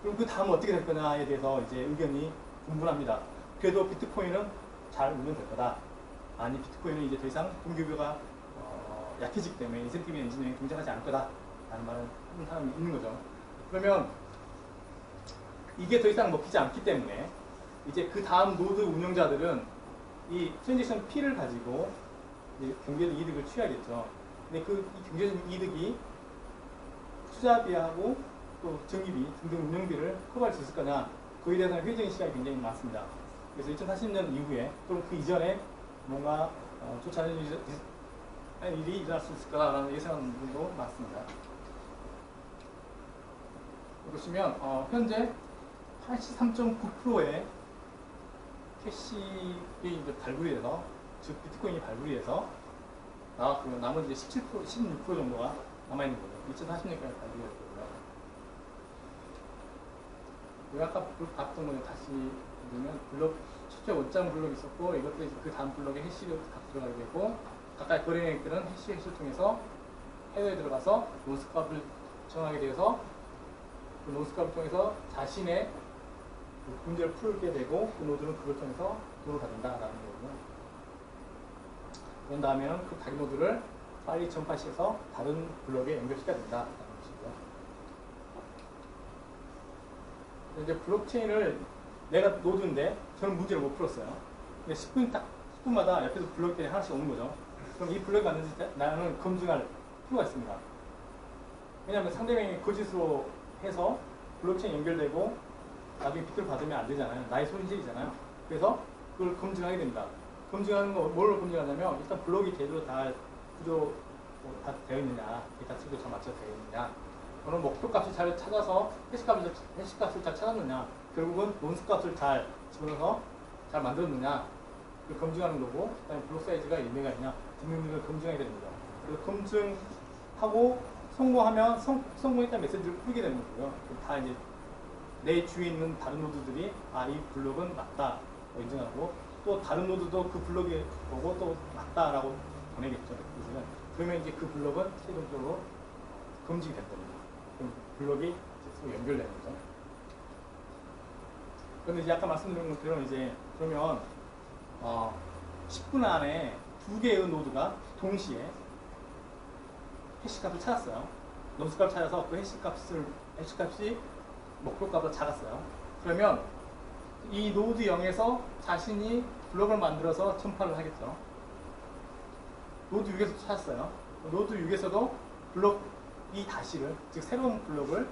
그럼 그 다음 어떻게 될 거냐에 대해서 이제 의견이 분분합니다. 그래도 비트코인은 잘 운영될 거다. 아니 비트코인은 이제 더 이상 동기부여가 약해지기 때문에 인센티브 엔지니어링이 등장하지 않을 거다. 라는 말을 하는 사람이 있는 거죠. 그러면 이게 더 이상 먹히지 않기 때문에 이제 그 다음 노드 운영자들은 이 트랜잭션 P를 가지고 경제적 이득을 취하겠죠. 근데 이 경제적 이득이 투자비하고 또 전기비 등등 운영비를 커버할 수 있을 거냐, 그에 대해서는 회의적인 시간이 굉장히 많습니다. 그래서 2040년 이후에 또는 그 이전에 뭔가 좋지 않은 일이 일어날 수 있을 거라는 예상하는 분도 많습니다. 보시면 현재 83.9%의 캐시가 이제 발굴이 돼서, 즉 비트코인이 발굴이 돼서 나왔고요. 나머지 17%, 16% 정도가 남아있는 거죠. 2040년까지 발굴이 됐고요. 우리 아까 봤던 거는 다시 보면 블록, 첫째 원장 블록이 있었고 이것도 이제 그 다음 블록에 해시로 다 들어가게 되고 각각 거래액들은 해시를 통해서 해외에 들어가서 노스값을 정하게 되어서 그 노스값을 통해서 자신의 그 문제를 풀게 되고 그 노드는 그걸 통해서 돈을 받는다라는 거고요. 그런 다음에는 그 다른 노드를 빨리 전파시켜서 다른 블록에 연결시켜야 된다라는 것이고요. 이제 블록체인을 내가 노드인데 저는 문제를 못 풀었어요. 근데 10분마다 옆에서 블록들이 하나씩 오는 거죠. 그럼 이 블록이 맞는지 나는 검증할 필요가 있습니다. 왜냐하면 상대방이 거짓으로 해서 블록체인 연결되고 나중에 비트를 받으면 안 되잖아요. 나의 손실이잖아요. 그래서 그걸 검증하게 됩니다. 검증하는 거 뭘로 검증하냐면 일단 블록이 제대로 다 구조 다 되어 있느냐, 데이터 측도 잘 맞춰 되어 있느냐, 또는 목표 값을 잘 찾아서 해시값을 잘 찾았느냐, 결국은 논스 값을 잘 집어넣어서 잘 만들었느냐, 그걸 검증하는 거고, 그다음에 블록 사이즈가 얼마가 있냐 등등을 검증해야 됩니다. 그래서 검증하고 성공하면 성공했다는 메시지를 풀게 되는 거고요. 다 이제 내 주위에 있는 다른 노드들이 이 블록은 맞다 인정하고, 또 다른 노드도 그 블록이 보고 또 맞다라고 보내겠죠. 그러면 이제 그 블록은 최종적으로 검증이 될 겁니다. 그럼 블록이 서로 연결되는 거죠. 그런데 이제 아까 말씀드린 것처럼 이제 그러면 10분 안에 두 개의 노드가 동시에 해시값을 찾았어요. 넘스값을 찾아서 그 해시값이 목표값보다 작았어요. 그러면 이 노드 0에서 자신이 블록을 만들어서 전파를 하겠죠. 노드 6에서 찾았어요. 노드 6에서도 블록 이 다시를, 즉 새로운 블록을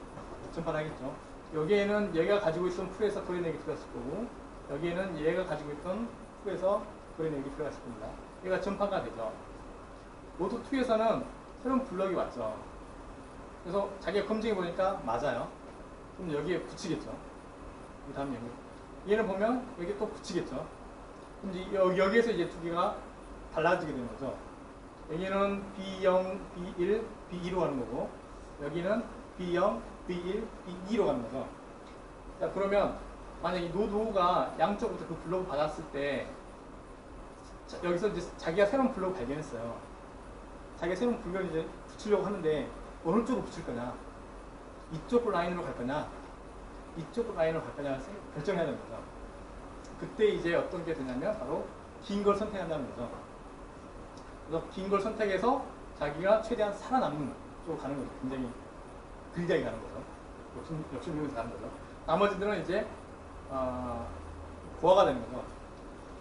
전파를 하겠죠. 여기에는 얘가 가지고 있던 풀에서 거래내기 들어갔을 거고, 여기에는 얘가 가지고 있던 풀에서 거래내기 들어갔을 겁니다. 얘가 전파가 되죠. 노드 2에서는 새로운 블록이 왔죠. 그래서 자기가 검증해 보니까 맞아요. 그럼 여기에 붙이겠죠. 이 다음 여기. 얘는 보면 여기 또 붙이겠죠. 그럼 이제 여기에서 이제 두 개가 달라지게 되는 거죠. 여기는 B0, B1, B2로 가는 거고, 여기는 B0, B1, B2로 가는 거죠. 자, 그러면 만약 이 노드 5가 양쪽부터 그 블록을 받았을 때, 자, 여기서 이제 자기가 새로운 블록을 발견했어요. 자기가 새로운 블록을 이제 붙이려고 하는데, 어느 쪽으로 붙일 거냐? 이쪽 라인으로 갈 거냐? 이쪽 라인으로 갈 거냐? 결정해야 되는 거죠. 그때 이제 어떤 게 되냐면, 바로 긴 걸 선택한다는 거죠. 그래서 긴 걸 선택해서 자기가 최대한 살아남는 쪽으로 가는 거죠. 굉장히 그리하게 가는 거죠. 욕심내면서 가는 거죠. 나머지들은 이제 고화가 되는 거죠.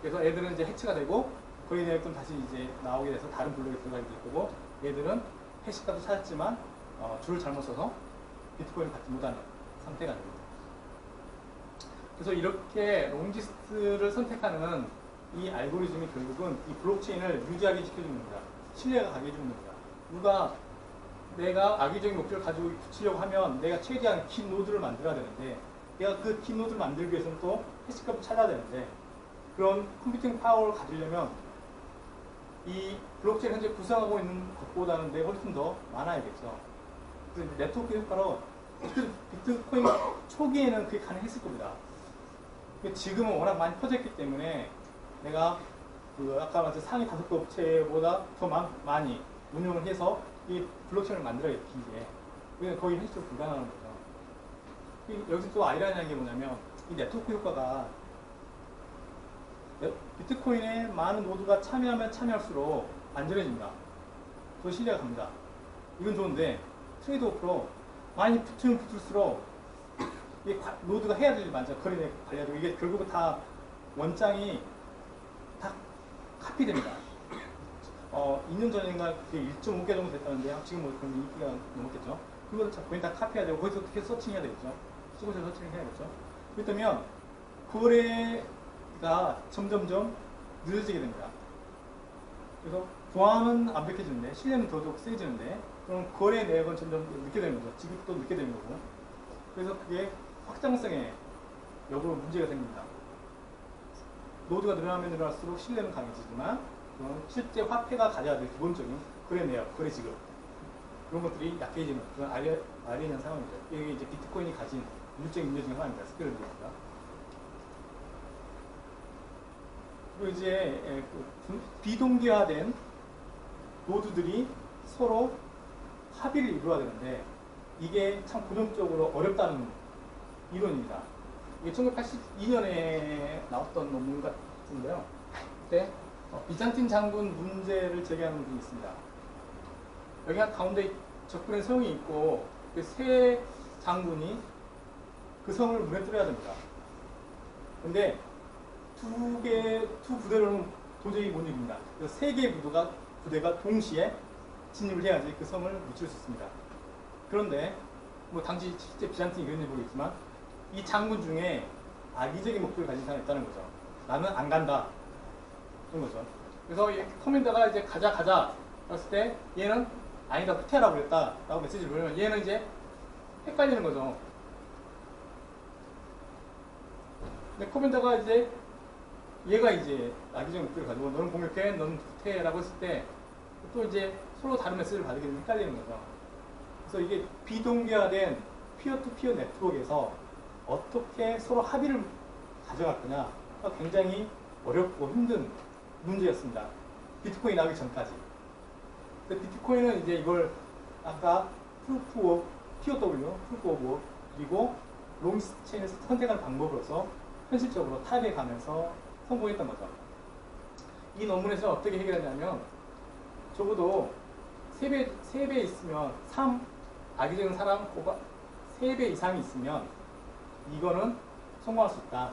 그래서 애들은 이제 해체가 되고 거의 내역은 다시 이제 나오게 돼서 다른 블록에 들어가게 될 거고, 얘들은 해시값도 찾았지만 줄을 잘못 써서 비트코인을 받지 못하는 상태가 됩니다. 그래서 이렇게 롱지스트를 선택하는 이 알고리즘이 결국은 이 블록체인을 유지하게 시켜주는 겁니다. 신뢰가 가게 해주는 겁니다. 누가 내가 악의적인 목표를 가지고 붙이려고 하면 내가 최대한 긴 노드를 만들어야 되는데, 내가 그 긴 노드를 만들기 위해서는 또 해시값을 찾아야 되는데, 그런 컴퓨팅 파워를 가지려면 이 블록체인 현재 구성하고 있는 것보다는 내가 훨씬 더 많아야겠죠. 그래서 네트워크 효과로 비트코인 초기에는 그게 가능했을 겁니다. 지금은 워낙 많이 퍼졌기 때문에 내가 그 아까 말한 상위 5개 업체보다 더 많이 운영을 해서 이 블록체인을 만들어야겠지. 왜냐면 거의 현실적으로 불가능한 거죠. 여기서 또 아이러니한 게 뭐냐면 이 네트워크 효과가 비트코인에 많은 노드가 참여하면 참여할수록 안전해집니다. 더 신뢰가 갑니다. 이건 좋은데 트레이드 오프로 많이 붙으면 붙을수록 이 노드가 해야 될 일 많죠. 거래내 관리하고 이게 결국은 다 원장이 다 카피됩니다. 2년 전인가 그게 1.5개 정도 됐다는데요. 지금 뭐 그런 인기가 넘었겠죠. 그거를 거의 다 카피해야 되고 거기서 어떻게 서칭해야 되겠죠. 쓰고서 서칭을 해야겠죠. 그렇다면 거래가 점점점 늦어지게 됩니다. 그래서 보안은 완벽해지는데 신뢰는 더더욱 세지는데, 그럼 거래 내역은 점점 늦게 되는 거죠. 지급도 늦게 되는 거고. 그래서 그게 확장성에 역으로 문제가 생깁니다. 노드가 늘어나면 늘어날수록 신뢰는 강해지지만 실제 화폐가 가져야 될 기본적인 거래 내역, 거래 지급 그런 것들이 약해지는 그런 아리한 상황이죠. 이게 이제 비트코인이 가진 물적인 문제 중에 하나입니다. 스케일러블리티가. 그리고 이제 비동기화된 노드들이 서로 합의를 이루어야 되는데 이게 참 고정적으로 어렵다는 이론입니다. 이게 1982년에 나왔던 논문 같은데요. 그때 비잔틴 장군 문제를 제기하는 분이 있습니다. 여기 가운데 적군의 성이 있고 그 세 장군이 그 성을 무너뜨려야 됩니다. 근데 두 부대로는 도저히 못 이깁니다. 세 개의 부대가 동시에 진입을 해야지 그 성을 무찔 수 있습니다. 그런데 뭐 당시 실제 비잔틴이 그런지 모르겠지만 이 장군 중에 악의적인 목표를 가진 사람이 있다는 거죠. 나는 안 간다. 그런 거죠. 그래서 커맨더가 이제 가자 했을 때 얘는 아니다 후퇴하라고 그랬다 라고 메시지를 보내면 얘는 이제 헷갈리는 거죠. 근데 커맨더가 이제 얘가 이제 악의적인 목표를 가지고 너는 공격해, 너는 후퇴라고 했을 때 또 이제 서로 다른 메시지를 받게 되면 헷갈리는 거죠. 그래서 이게 비동기화된 피어-투-피어 네트워크에서 어떻게 서로 합의를 가져갈 거냐 굉장히 어렵고 힘든 문제였습니다. 비트코인 나오기 전까지. 근데 비트코인은 이제 이걸 아까 프루프 오브 POW, 프루프 오브 그리고 롱체인을 선택하는 방법으로서 현실적으로 타협해 가면서 성공했던 거죠. 이 논문에서 어떻게 해결했냐면 적어도 3배 있으면 3 악의적인 사람 코가 3배 이상이 있으면 이거는 성공할 수 있다.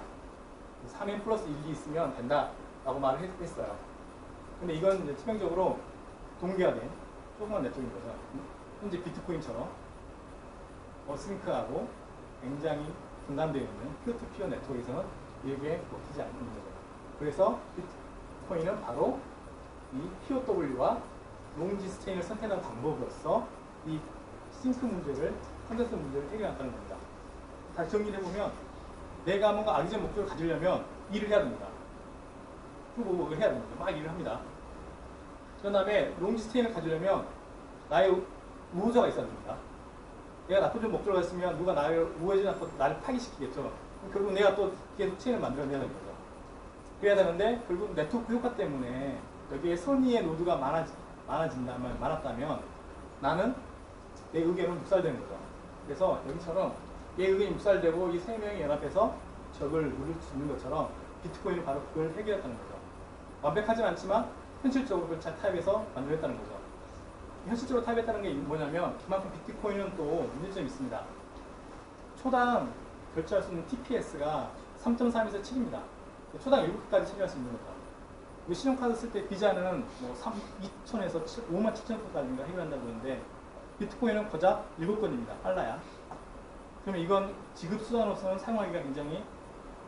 3n 플러스 1이 있으면 된다. 라고 말을 했어요. 근데 이건 이제 치명적으로 동기화된 조그만 네트워크인 거죠. 현재 비트코인처럼 어싱크하고 굉장히 분단되어 있는 피어투피어 네트워크에서는 이게 먹히지 않는 거죠. 그래서 비트코인은 바로 이 POW와 롱디스 체인을 선택하는 방법으로서 이 싱크 문제를, 컨센서스 문제를 해결한다는 겁니다. 다시 정리를 해보면 내가 뭔가 악의적 목적을 가지려면 일을 해야 됩니다. 프로그램을 해야 됩니다. 막 일을 합니다. 그 다음에 롱디스 체인을 가지려면 나의 우호자가 있어야 됩니다. 내가 나쁜 좀 목적을 가졌으면 누가 나를 우호해주지 않고 나를 파기시키겠죠. 결국 내가 또 계속 체인을 만들어내야 되는 거죠. 그래야 되는데 결국 네트워크 효과 때문에 여기에 선의의 노드가 많았다면 나는 내 의견은 묵살되는 거죠. 그래서 여기처럼 얘 의견이 묵살되고 이 3명이 연합해서 적을 누를 수 있는 것처럼 비트코인은 바로 그걸 해결했다는 거죠. 완벽하진 않지만 현실적으로 그걸 잘 타협해서 만들었다는 거죠. 현실적으로 타협했다는 게 뭐냐면 그만큼 비트코인은 또 문제점이 있습니다. 초당 결제할 수 있는 TPS가 3.3에서 7입니다. 초당 7개까지 체결할 수 있는 거죠. 신용카드 쓸 때 비자는 뭐 2,000에서 57,000%까지인가 해결한다고 그러는데 비트코인은 고작 7건입니다. 빨라야. 그러면 이건 지급 수단으로서는 사용하기가 굉장히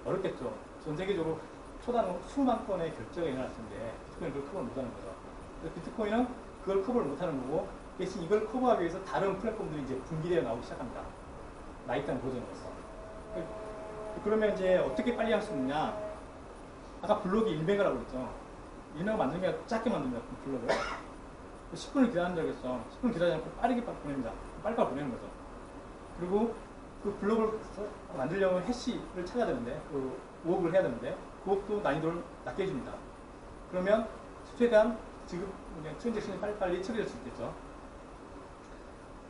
어렵겠죠. 전 세계적으로 초당 수만 건의 결제가 일어날 텐데 비트코인은 그걸 커버를 못하는 거죠. 그래서 비트코인은 그걸 커버를 못하는 거고 대신 이걸 커버하기 위해서 다른 플랫폼들이 이제 분기되어 나오기 시작합니다. 나이트한 버전으로서. 그러면 이제 어떻게 빨리 할 수 있느냐? 아까 블록이 1메가라고 그랬죠. 1메가 만들면 작게 만듭니다. 블록을. 10분을 기다린다고 했죠. 10분 기다리지 않고 빠르게 보냅니다. 빨리빨리 보내는 거죠. 그리고 그 블록을 만들려면 해시를 찾아야 되는데, 그 우억을 해야 되는데, 그것도 난이도를 낮게 해줍니다. 그러면 최대한 지금 트랜잭션이 빨리빨리 처리될 수 있겠죠.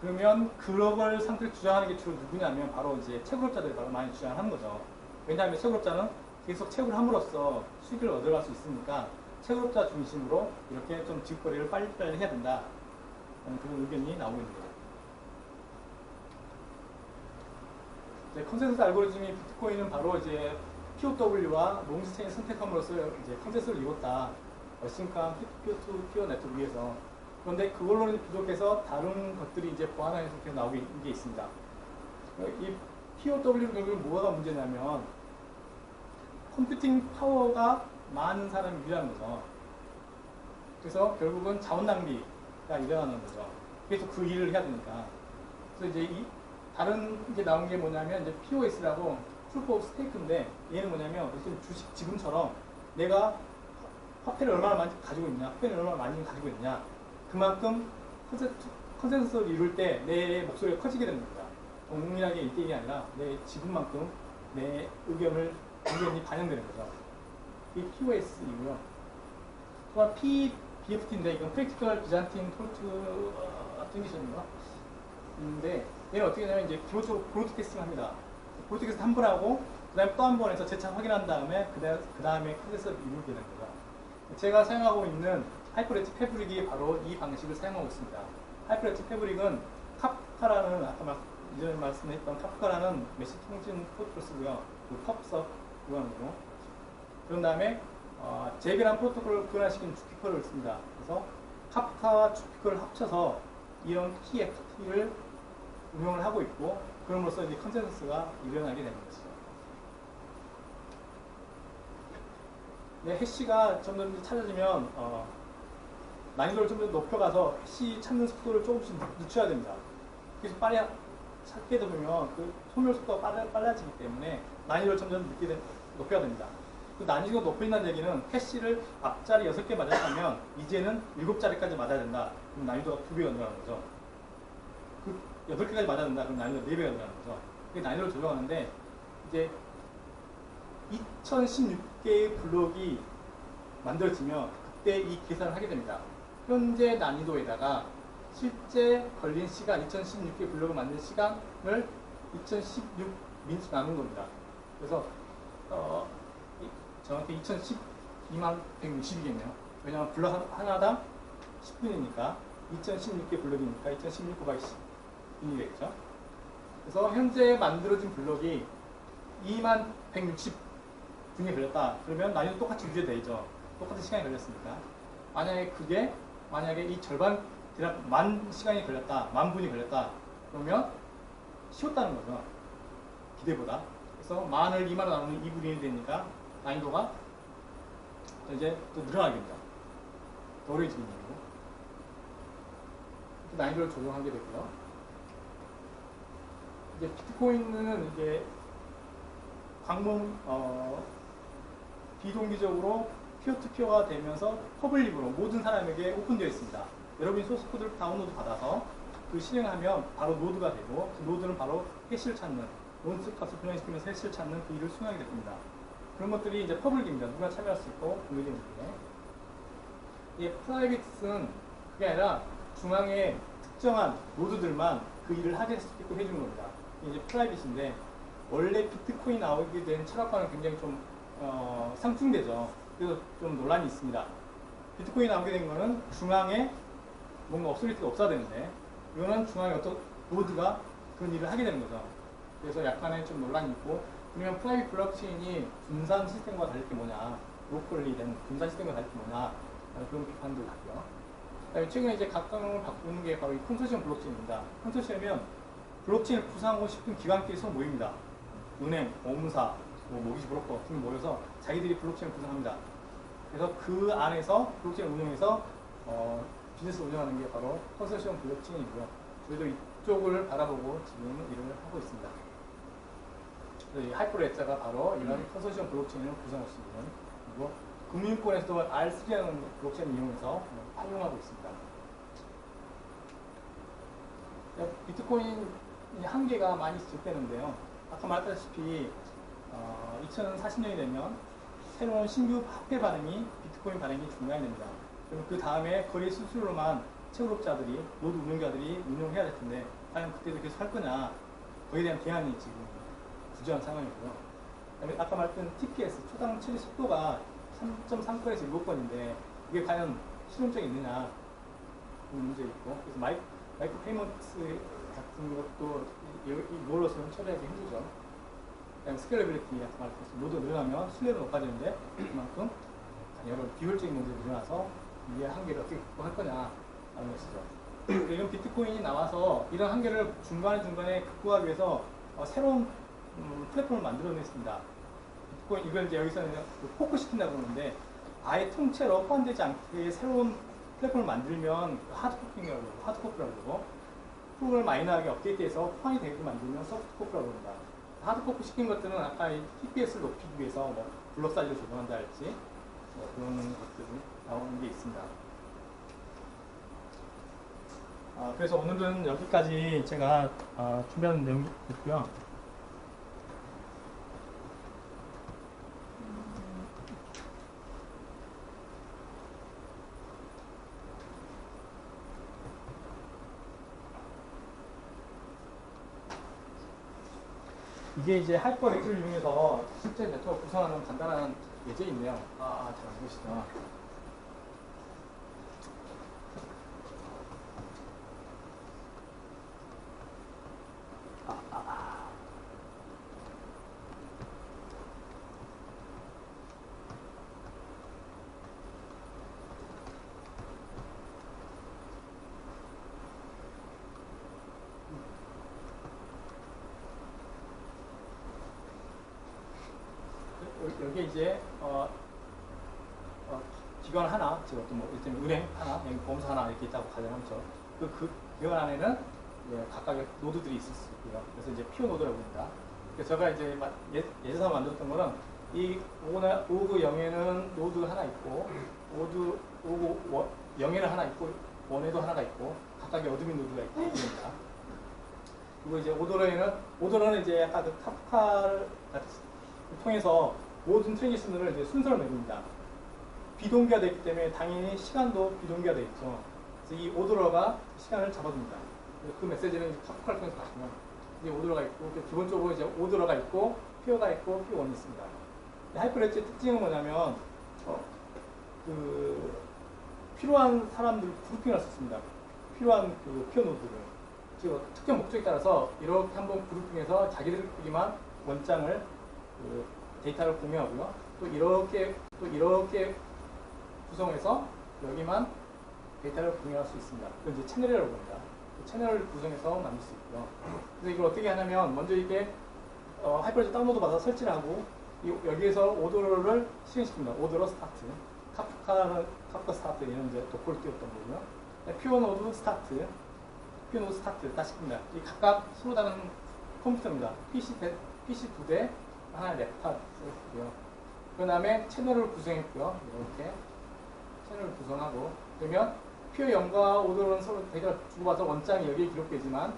그러면 그걸 상태를 주장하는 게 주로 누구냐면 바로 이제 채굴업자들이 바로 많이 주장하는 거죠. 왜냐하면 채굴업자는 계속 채굴을 함으로써 수익을 얻어갈 수 있으니까 채굴업자 중심으로 이렇게 좀 지급거래를 빨리빨리 해야 된다. 그런 의견이 나오고 있는 거죠. 컨센서스 알고리즘이 비트코인은 바로 이제 POW와 롱디스체인 선택함으로써 이제 컨센서스를 이뤘다. 어싱크한 피어 네트워크 위에서. 그런데 그걸로는 부족해서 다른 것들이 이제 보완하는 상태로 나오게 있는 게 있습니다. 이 POW는 결국 뭐가 문제냐면 컴퓨팅 파워가 많은 사람이 유리한 거죠. 그래서 결국은 자원 낭비가 일어나는 거죠. 계속 그 일을 해야 되니까. 그래서 이제 다른 게 나온 게 뭐냐면 이제 POS라고 Proof of Stake인데 얘는 뭐냐면 주식 지금처럼 내가 화폐를 얼마나 많이 가지고 있냐, 화폐를 얼마나 많이 가지고 있냐, 그만큼 컨센서스를 이룰 때 내 목소리가 커지게 되는 겁니다. 동일하게 1대1이 아니라 내 지분만큼 내 의견이 반영되는 거죠. 이 POS이고요. 또한 BFT인데 이건 Practical Byzantine Fault Recognition인가? 인데 얘는 어떻게 하냐면 이제 기본적으로 브로드캐스팅 합니다. 브로드캐스트 한 번 하고 그 다음에 또 한 번 해서 재차 확인한 다음에 그 다음에 컨센서스를 이루게 되는 거죠. 제가 사용하고 있는 하이퍼레트 패브릭이 바로 이 방식을 사용하고 있습니다. 하이퍼레트 패브릭은 카프카라는 아까 이전에 말씀했던 카프카라는 메시지 통신 프로토콜을 그 컵섭 구하는 거고 그런 다음에 제비라는 프로토콜을 구현시킨 주피커를 씁니다. 그래서 카프카와 주피커를 합쳐서 이런 키 FT를 운영을 하고 있고 그럼으로써 이제 컨센서스가 일어나게 되는 것이죠. 네, 해시가 좀 더 찾아지면 난이도를 좀 더 높여가서 해시 찾는 속도를 조금씩 늦춰야 됩니다. 계속 빨리 찾게 되면 그 소멸 속도가 빨라지기 때문에 난이도를 점점 높여야 됩니다. 그 난이도가 높인다는 얘기는 해시를 앞자리 6개 맞았다면 이제는 7자리까지 맞아야 된다. 그럼 난이도가 2배가 늘어나는 거죠. 그 8개까지 맞아야 된다. 그럼 난이도가 4배가 늘어나는 거죠. 그 난이도를 조정하는데 이제 2016개의 블록이 만들어지면 그때 이 계산을 하게 됩니다. 현재 난이도에다가 실제 걸린 시간, 2016개 블록을 만든 시간을 2016 민수 나눈 겁니다. 그래서 정확히 2012만 160이겠네요. 왜냐하면 블록 하나당 10분이니까 2016개 블록이니까 2016 곱하기 10 분이 되겠죠. 그래서 현재 만들어진 블럭이 2160분이 걸렸다. 그러면 난이도 똑같이 유지되죠. 똑같은 시간이 걸렸으니까. 만약에 이 절반 대략 10,000시간이 걸렸다. 10,000분이 걸렸다. 그러면 쉬웠다는 거죠. 기대보다. 그래서 10,000을 2만으로 나누면 2분의 1이 되니까 난이도가 이제 또 늘어나게 됩니다. 더 어려워지는 거고. 난이도를 조정하게 되고요. 이제 비트코인은 이제 비동기적으로 피어투피어가 되면서 퍼블릭으로 모든 사람에게 오픈되어 있습니다. 여러분이 소스 코드를 다운로드 받아서 그 실행하면 바로 노드가 되고 그 노드는 바로 해시를 찾는 론스 값을 변환시키면서 해시를 찾는 그 일을 수행하게 됩니다. 그런 것들이 이제 퍼블릭입니다. 누구나 참여할 수 있고 공개되는 게. 이 프라이빗은 그게 아니라 중앙에 특정한 노드들만 그 일을 하게 할 수 있게끔 해주는 겁니다. 이게 이제 프라이빗인데 원래 비트코인 나오게 된 철학과는 굉장히 좀 상충되죠. 그래서 좀 논란이 있습니다. 비트코인 나오게 된 거는 중앙에 뭔가 업소리티가 없어야 되는데 이거는 중앙에 어떤 노드가 그런 일을 하게 되는 거죠. 그래서 약간의 좀 논란이 있고 그러면 프라이빗 블록체인이 분산 시스템과 다를 게 뭐냐 로컬리 된 분산 시스템과 다를 게 뭐냐 그런 비판도 있고요. 그다음에 최근에 이제 각광을 바꾸는 게 바로 이 컨소시엄 블록체인입니다. 컨소시엄은 블록체인을 구상하고 싶은 기관끼리 서로 모입니다. 은행, 보험사, 모기지 브로커 등이 모여서 자기들이 블록체인을 구성합니다. 그래서 그 안에서 블록체인을 운영해서 비즈니스를 운영하는 게 바로 컨소시엄 블록체인이고요. 저희도 이쪽을 바라보고 지금 일을 하고 있습니다. 이 하이퍼레자가 바로 이런 컨소시엄 블록체인을 구성할 수 있는 그리고 금융권에서도 R3라는 블록체인을 이용해서 활용하고 있습니다. 비트코인 한계가 많이 지속되는데요. 아까 말했다시피 2040년이 되면 새로운 신규 화폐 발행이 비트코인 발행이 중요하게 됩니다. 그리고 그 다음에 거래 수수료로만 채굴업자들이 노드 운영자들이 운영해야 될 텐데 과연 그때도 계속 할 거냐 거기에 대한 대안이 지금 부재한 상황이고요. 그다음에 아까 말했던 TPS 초당 처리 속도가 3.3건에서 7건인데 이게 과연 실용적이 있느냐 그런 문제 있고 그래서 마이크로 페이먼트 같은 것도 이걸로서는 처리하기 힘들죠. 그다음에 스케일러빌리티 아까 말했듯이 노드 늘어나면 신뢰도 높아지는데 그만큼 여러 비효율적인 노드가 늘어나서 이게 한계를 어떻게 극복할 거냐라는 것이죠. 이런 비트코인이 나와서 이런 한계를 중간에 극복하기 위해서 새로운 플랫폼을 만들어냈습니다. 비트코인 이걸 이제 여기서는 포크 시킨다고 그러는데 아예 통째로 포함되지 않게 새로운 플랫폼을 만들면 하드코킹이라고 그러고 하드코크라고 그러고 프로그램을 마이너하게 업데이트해서 포함이 되게 만들면 소프트코크라고 합니다. 하드코크 시킨 것들은 아까 TPS를 높이기 위해서 뭐 블록 사이즈를 조정한다 할지 뭐 그런 것들이 나오는 게 있습니다. 그래서 오늘은 여기까지 제가 준비한 내용이 있고요. 이게 이제 하이퍼렉스를 이용해서 실제 네트워크 구성하는 간단한 예제인데요. 잘 안 보시죠. 여기에 이제 기관 하나, 즉 어떤 뭐 일단 은행 하나, 보험사 하나 이렇게 있다고 가정하죠. 그 기관 안에는 각각의 노드들이 있을 수 있고요. 그래서 이제 피오 노드라고 합니다. 그래서 제가 이제 예제상 만들었던 거는 이 5구 0에는 노드 하나 있고, 5구 0에는 하나 있고, 1에도 하나가 있고, 각각의 어드민 노드가 있고 그럽니다. 그리고 이제 오더러는 이제 약간 그 카프카를 통해서 모든 트랜지션들을 이제 순서를 매깁니다. 비동기화되기 때문에 당연히 시간도 비동기화되어 있죠. 그래서 이 오더러가 시간을 잡아줍니다. 그 메시지는 카프카를 통해서 가시면 이제 오더러가 있고 기본적으로 이제 오더러가 있고 피어가 있고 피어1이 있습니다. 하이퍼레츠의 특징은 뭐냐면 필요한 사람들 그룹핑을 할 수 있습니다. 필요한 그 피어 노드를 특정 목적에 따라서 이렇게 한번 그룹핑해서 자기들끼리만 원장을 데이터를 공유하고요. 또 이렇게 구성해서 여기만 데이터를 공유할 수 있습니다. 그걸 이제 채널이라고 합니다. 채널을 구성해서 만들 수 있고요. 그래서 이걸 어떻게 하냐면 먼저 이게 하이퍼레저 다운로드 받아서 설치를 하고 여기에서 오더를 실행시킵니다. 오더러 스타트. 카프카 스타트 이런 이제 도포를 띄웠던 거고요. 퓨어노드 스타트. 퓨어노드 스타트 다시 킵니다. 이 각각 서로 다른 컴퓨터입니다. PC 2대 하나의 랩탑 있고요. 그 다음에 채널을 구성했고요. 이렇게 채널을 구성하고 그러면 피어 0과 오더는 서로 데이터가 주고받아서 원장이 여기에 기록되지만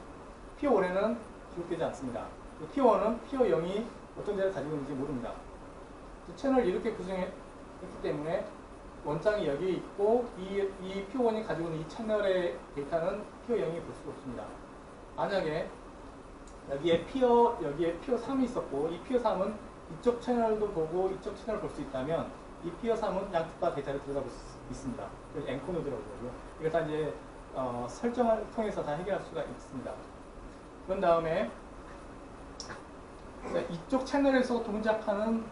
피어 1에는 기록되지 않습니다. 피어 1은 피어 0이 어떤 데를 가지고 있는지 모릅니다. 채널을 이렇게 구성했기 때문에 원장이 여기 있고 이 피어 1이 가지고 있는 이 채널의 데이터는 피어 0이 볼 수가 없습니다. 만약에 여기에 피어 3이 있었고 이 피어 3은 이쪽 채널도 보고 이쪽 채널을 볼 수 있다면 이 피어 3은 양쪽 다 데이터를 들여다볼 수 있습니다. 그래서 엔코노드라고 하고요. 이걸 다 이제 설정을 통해서 다 해결할 수가 있습니다. 그런 다음에 이쪽 채널에서 동작하는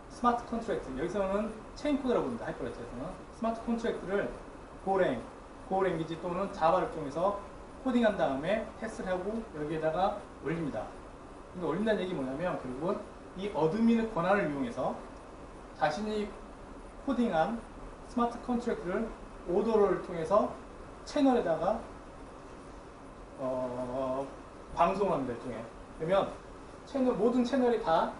스마트 컨트랙트, 여기서는 체인 코드라고 합니다. 하이퍼레저에서는 스마트 컨트랙트를 고랭귀지 또는 자바를 통해서 코딩한 다음에 테스트를 하고 여기에다가 올립니다. 근데 올린다는 얘기 뭐냐면 결국은 이 어드민의 권한을 이용해서 자신이 코딩한 스마트 컨트랙트를 오더를 통해서 채널에다가 방송합니다. 일종의. 그러면 모든 채널이 다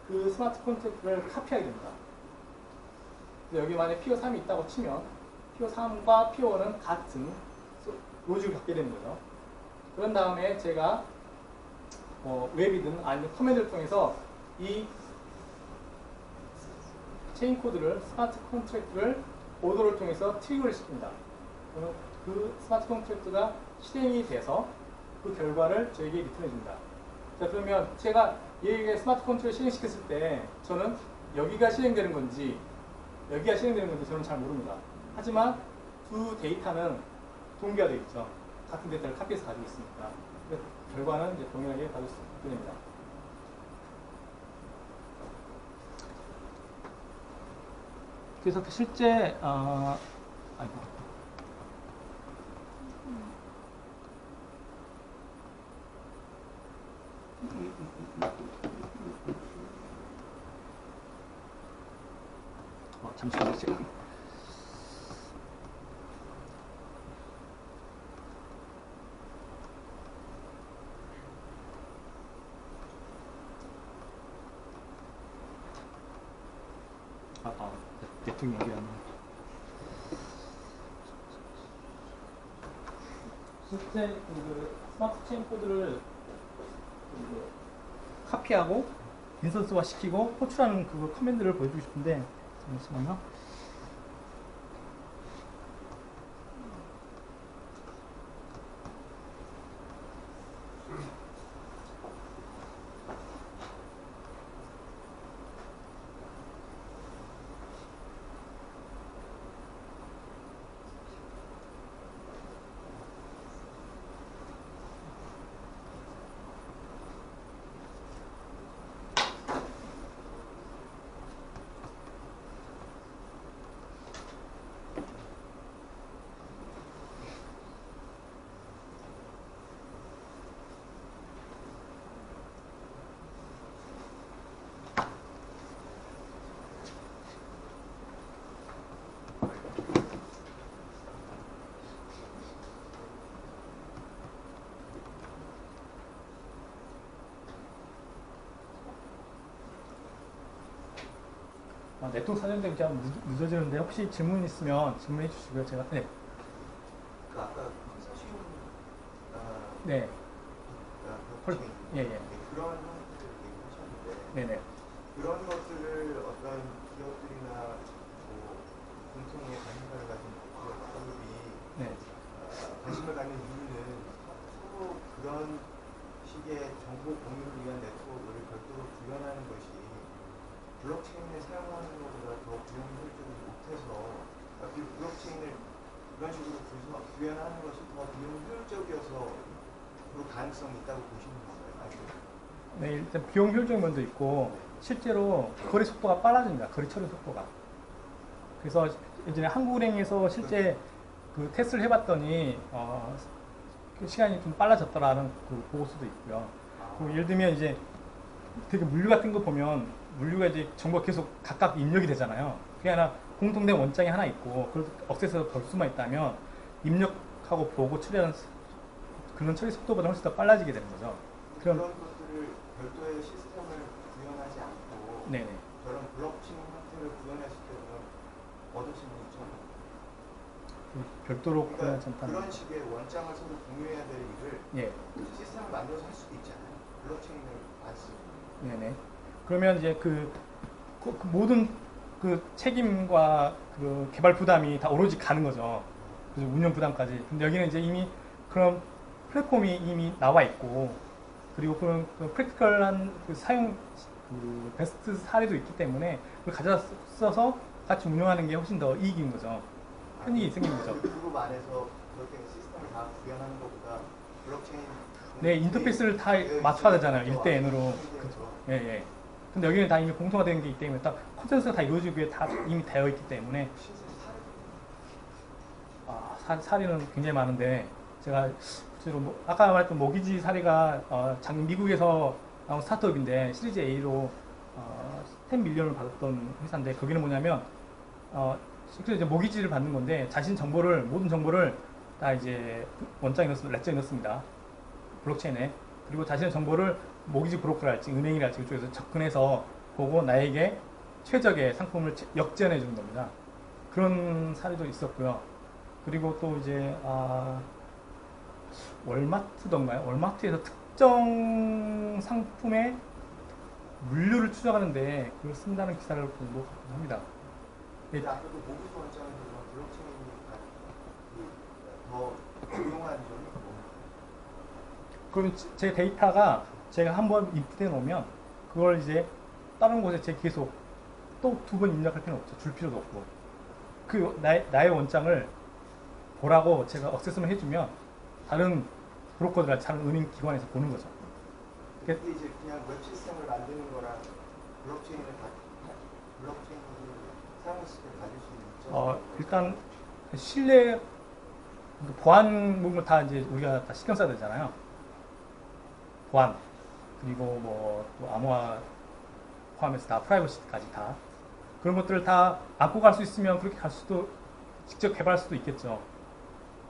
그 스마트 컨트랙트를 카피하게 됩니다. 여기 만약에 피어 3이 있다고 치면 피어 3과 피어 1은 같은 로직을 갖게 되는 거죠. 그런 다음에 제가 웹이든 아니면 커맨드를 통해서 이 체인 코드를 스마트 컨트랙트를 오더를 통해서 트리거를 시킵니다. 그 스마트 컨트랙트가 실행이 돼서 그 결과를 저에게 리턴해 줍니다. 자, 그러면 제가 얘에게 스마트 컨트롤을 실행시켰을 때 저는 여기가 실행되는 건지 여기가 실행되는 건지 저는 잘 모릅니다. 하지만 두 데이터는 동기화 되어 있죠. 같은 데이터를 카피해서 가지고 있으니까. 결과는 이제 동일하게 받을 수 있게 됩니다. 그래서 실제 잠시만요. 지금. 대통령 얘기하는. 실제 그 스마트 체인 코드를 카피하고 인스턴스화 시키고 호출하는 그 커맨드를 보여주고 싶은데 잠시만요. 네트워크 사전 때문에 좀 늦어지는데 혹시 질문 있으면 질문해 주시고요. 제가 네. 그 아까 쉬운 네. 예. 그런 형태를 얘기하셨는데 네네. 그런 것들을 어떤 기업들이나 공통의 관심사를 가진 기업들이 관심을 갖는 이유는 서로 그런 식의 정보 공유를 위한 네트워크를 별도로 구현하는 것이 블록체인을 사용하는 것보다 더 비용효율적이지 못해서 블록체인을 이런 식으로 구현하는 것이 더 비용효율적이어서 앞으로 가능성이 있다고 보시는 건가요? 아니면 네, 일단 비용 효율적 면도 있고 실제로 거래 속도가 빨라집니다. 거래 처리 속도가. 그래서 예전에 한국은행에서 실제 그 테스트를 해봤더니 그 시간이 좀 빨라졌더라는 그 보고서도 있고요. 그리고 예를 들면 이제 되게 물류 같은 거 보면 물류가 이제 정보가 계속 각각 입력이 되잖아요. 그게 하나 공통된 원장이 하나 있고 그걸 억세스에서 볼 수만 있다면 입력하고 보고 처리하는 그런 처리 속도보다 훨씬 더 빨라지게 되는 거죠. 그런 것들을 별도의 시스템을 구현하지 않고 네네. 저런 블록체인 형태를 구현했을 때는 얻으시는 점 별도로 그러니까 구현하지 않다는. 그런 식의 원장을 서로 공유해야 될 일을 예. 시스템을 만들어서 할 수도 있잖아요. 블록체인을 안 쓰고. 네네. 그러면 이제 그 모든 그 책임과 그 개발 부담이 다 오로지 가는 거죠. 그래서 운영 부담까지. 근데 여기는 이제 이미 그런 플랫폼이 이미 나와 있고, 그리고 그런 그 프랙티컬한 그 사용 그 베스트 사례도 있기 때문에 그걸 가져다 써서 같이 운영하는 게 훨씬 더 이익인 거죠. 편익이 생기는 거죠. 그 그룹 안에서 그렇게 시스템을 다 구현하는 것보다 블록체인 네, 인터페이스를 다 맞춰야 되잖아요. 1대 N으로. 예, 예. 근데 여기는 다 이미 공통화된 게 있기 때문에 딱 컨센서스가 다 이루어지고 다 이미 되어 있기 때문에 사례는 굉장히 많은데 제가 실제로 아까 말했던 모기지 사례가 작년 미국에서 나온 스타트업인데 시리즈 A로 10 밀리언을 받았던 회사인데 거기는 뭐냐면 실제로 이제 모기지를 받는 건데 자신 정보를 모든 정보를 다 이제 원장에 넣습니다. 렉처에 넣습니다. 블록체인에. 그리고 자신의 정보를 모기지 브로커랄지 은행이랄지 그쪽에서 접근해서 보고 나에게 최적의 상품을 역제안해 주는 겁니다. 그런 사례도 있었고요. 그리고 또 이제 월마트던가요? 월마트에서 특정 상품의 물류를 추적하는데 그걸 쓴다는 기사를 보고 합니다. 근데 아까도 모기지 원장에서 블록체인이 더 조용한 점이 뭡니까? 그럼 제 데이터가 제가 한번 인풋해 놓으면 그걸 이제 다른 곳에 제 계속 또 2번 입력할 필요는 없죠. 줄 필요도 없고 그 나의 원장을 보라고 제가 억세스만 해주면 다른 브로커들, 다른 은행 기관에서 보는 거죠. 이게 이제 그냥 웹 시스템을 만드는 거랑 블록체인을 사용했을 때 가질 수 있는 점. 일단 신뢰 보안 부분 다 이제 우리가 다 신경 써야 되잖아요. 보안 그리고 또 암호화 포함해서 다 프라이버시까지 다 그런 것들을 다 안고 갈 수 있으면 그렇게 갈 수도 직접 개발할 수도 있겠죠.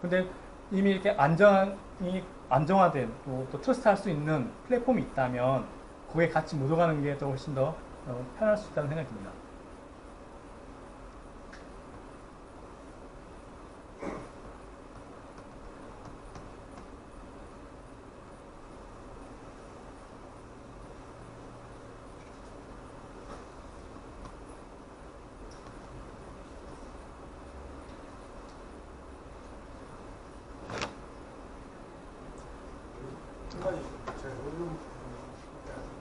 근데 이미 이렇게 안정화된 또 트러스트할 수 있는 플랫폼이 있다면 거기에 같이 묻어가는 게 더 훨씬 더 편할 수 있다는 생각이 듭니다. 제가 요즘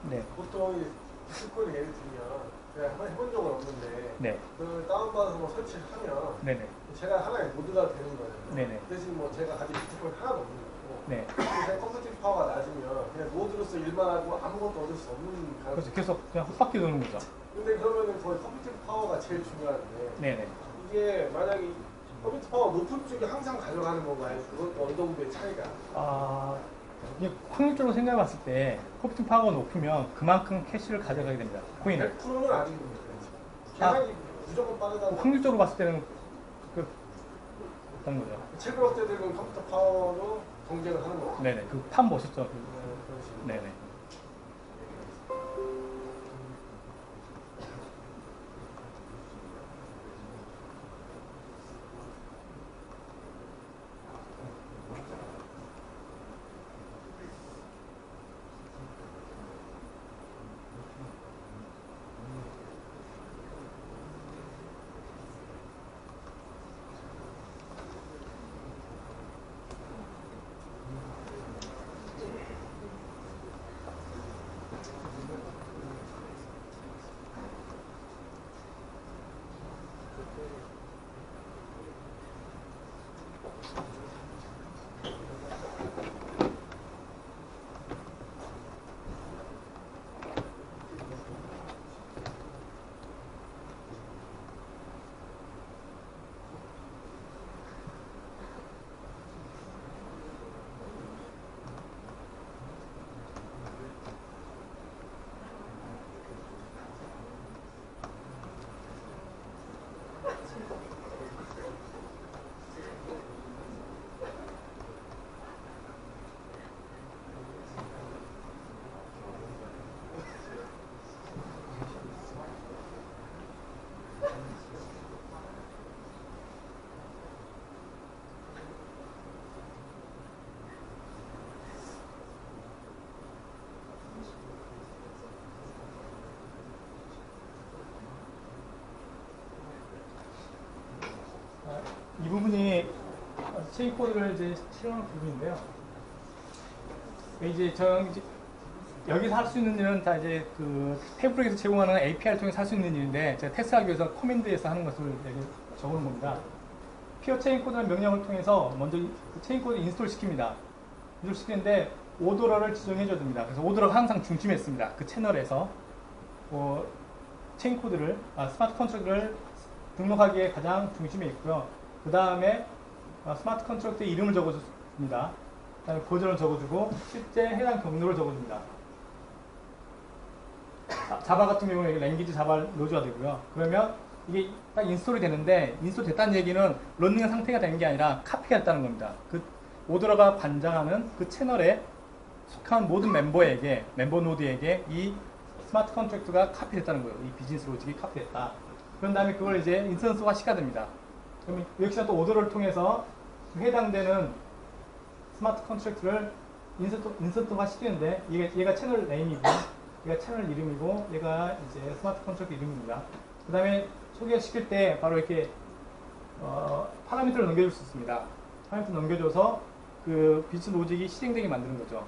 네. 보통 이 비트코인 예를 들면 제가 한번 해본 적은 없는데 네. 그걸 다운받아서 설치를 하면 네네. 제가 하나의 노드가 되는 거예요. 네네. 대신 제가 가진 비트코인 하나도 없는 거고 네. 제가 컴퓨팅 파워가 낮으면 그냥 노드로서 일만 하고 아무것도 얻을 수 없는 그래서 가능성이 계속 그냥 헛바퀴 도는 거죠. 근데 그러면은 거의 컴퓨팅 파워가 제일 중요한데 네네. 이게 만약에 컴퓨터 파워 높은 쪽이 항상 가져가는 건가요? 그것도 어느 정도의 차이가 이게 확률적으로 생각해 봤을 때 컴퓨팅 파워가 높으면 그만큼 캐시를 가져가게 됩니다. 코인을. 100%는 아닙니다. 계산이 무조건 빠르다고 확률적으로 봤을 때는 어떤 거죠? 최근 업체들은 컴퓨터 파워로 경쟁을 하는 거죠. 네네. 그 판 보셨죠? 그런 식으로. 네네. 부분이 체인 코드를 이제 실행하는 부분인데요. 이제 여기서 할 수 있는 일은 다 이제 그 페이브릭에서 제공하는 API를 통해서 할 수 있는 일인데 제가 테스트하기 위해서 커맨드에서 하는 것을 여기 적어놓은 겁니다. 피어 체인 코드라는 명령을 통해서 먼저 그 체인 코드 인스톨 시킵니다. 인스톨 시키는데 오더러를 지정해줘야 됩니다. 그래서 오더러가 항상 중심에 있습니다. 그 채널에서 체인 코드를 스마트 컨트롤을 등록하기에 가장 중심에 있고요. 그 다음에 스마트 컨트롤의 이름을 적어줍니다. 그 다음에 버전을 적어주고 실제 해당 경로를 적어줍니다. 자바 같은 경우에 랭귀지 자바를 넣어줘야 되고요. 그러면 이게 딱 인스톨이 되는데 인스톨 됐다는 얘기는 런닝 상태가 된 게 아니라 카피가 됐다는 겁니다. 그 오더러가 관장하는 그 채널에 속한 모든 멤버 노드에게 이 스마트 컨트랙트가 카피됐다는 거예요. 이 비즈니스 로직이 카피됐다. 그런 다음에 그걸 이제 인스턴스화 시켜야 됩니다. 그러면 역시나 또 오더러를 통해서 해당되는 스마트 컨트랙트를 인스턴스화 시키는데 얘가 채널 네임이고 얘가 채널 이름이고 얘가 이제 스마트 컨트랙트 이름입니다. 그 다음에 소개시킬 때 바로 이렇게 파라미터를 넘겨줄 수 있습니다. 파라미터 넘겨줘서 그 비즈니스 로직이 실행되게 만드는 거죠.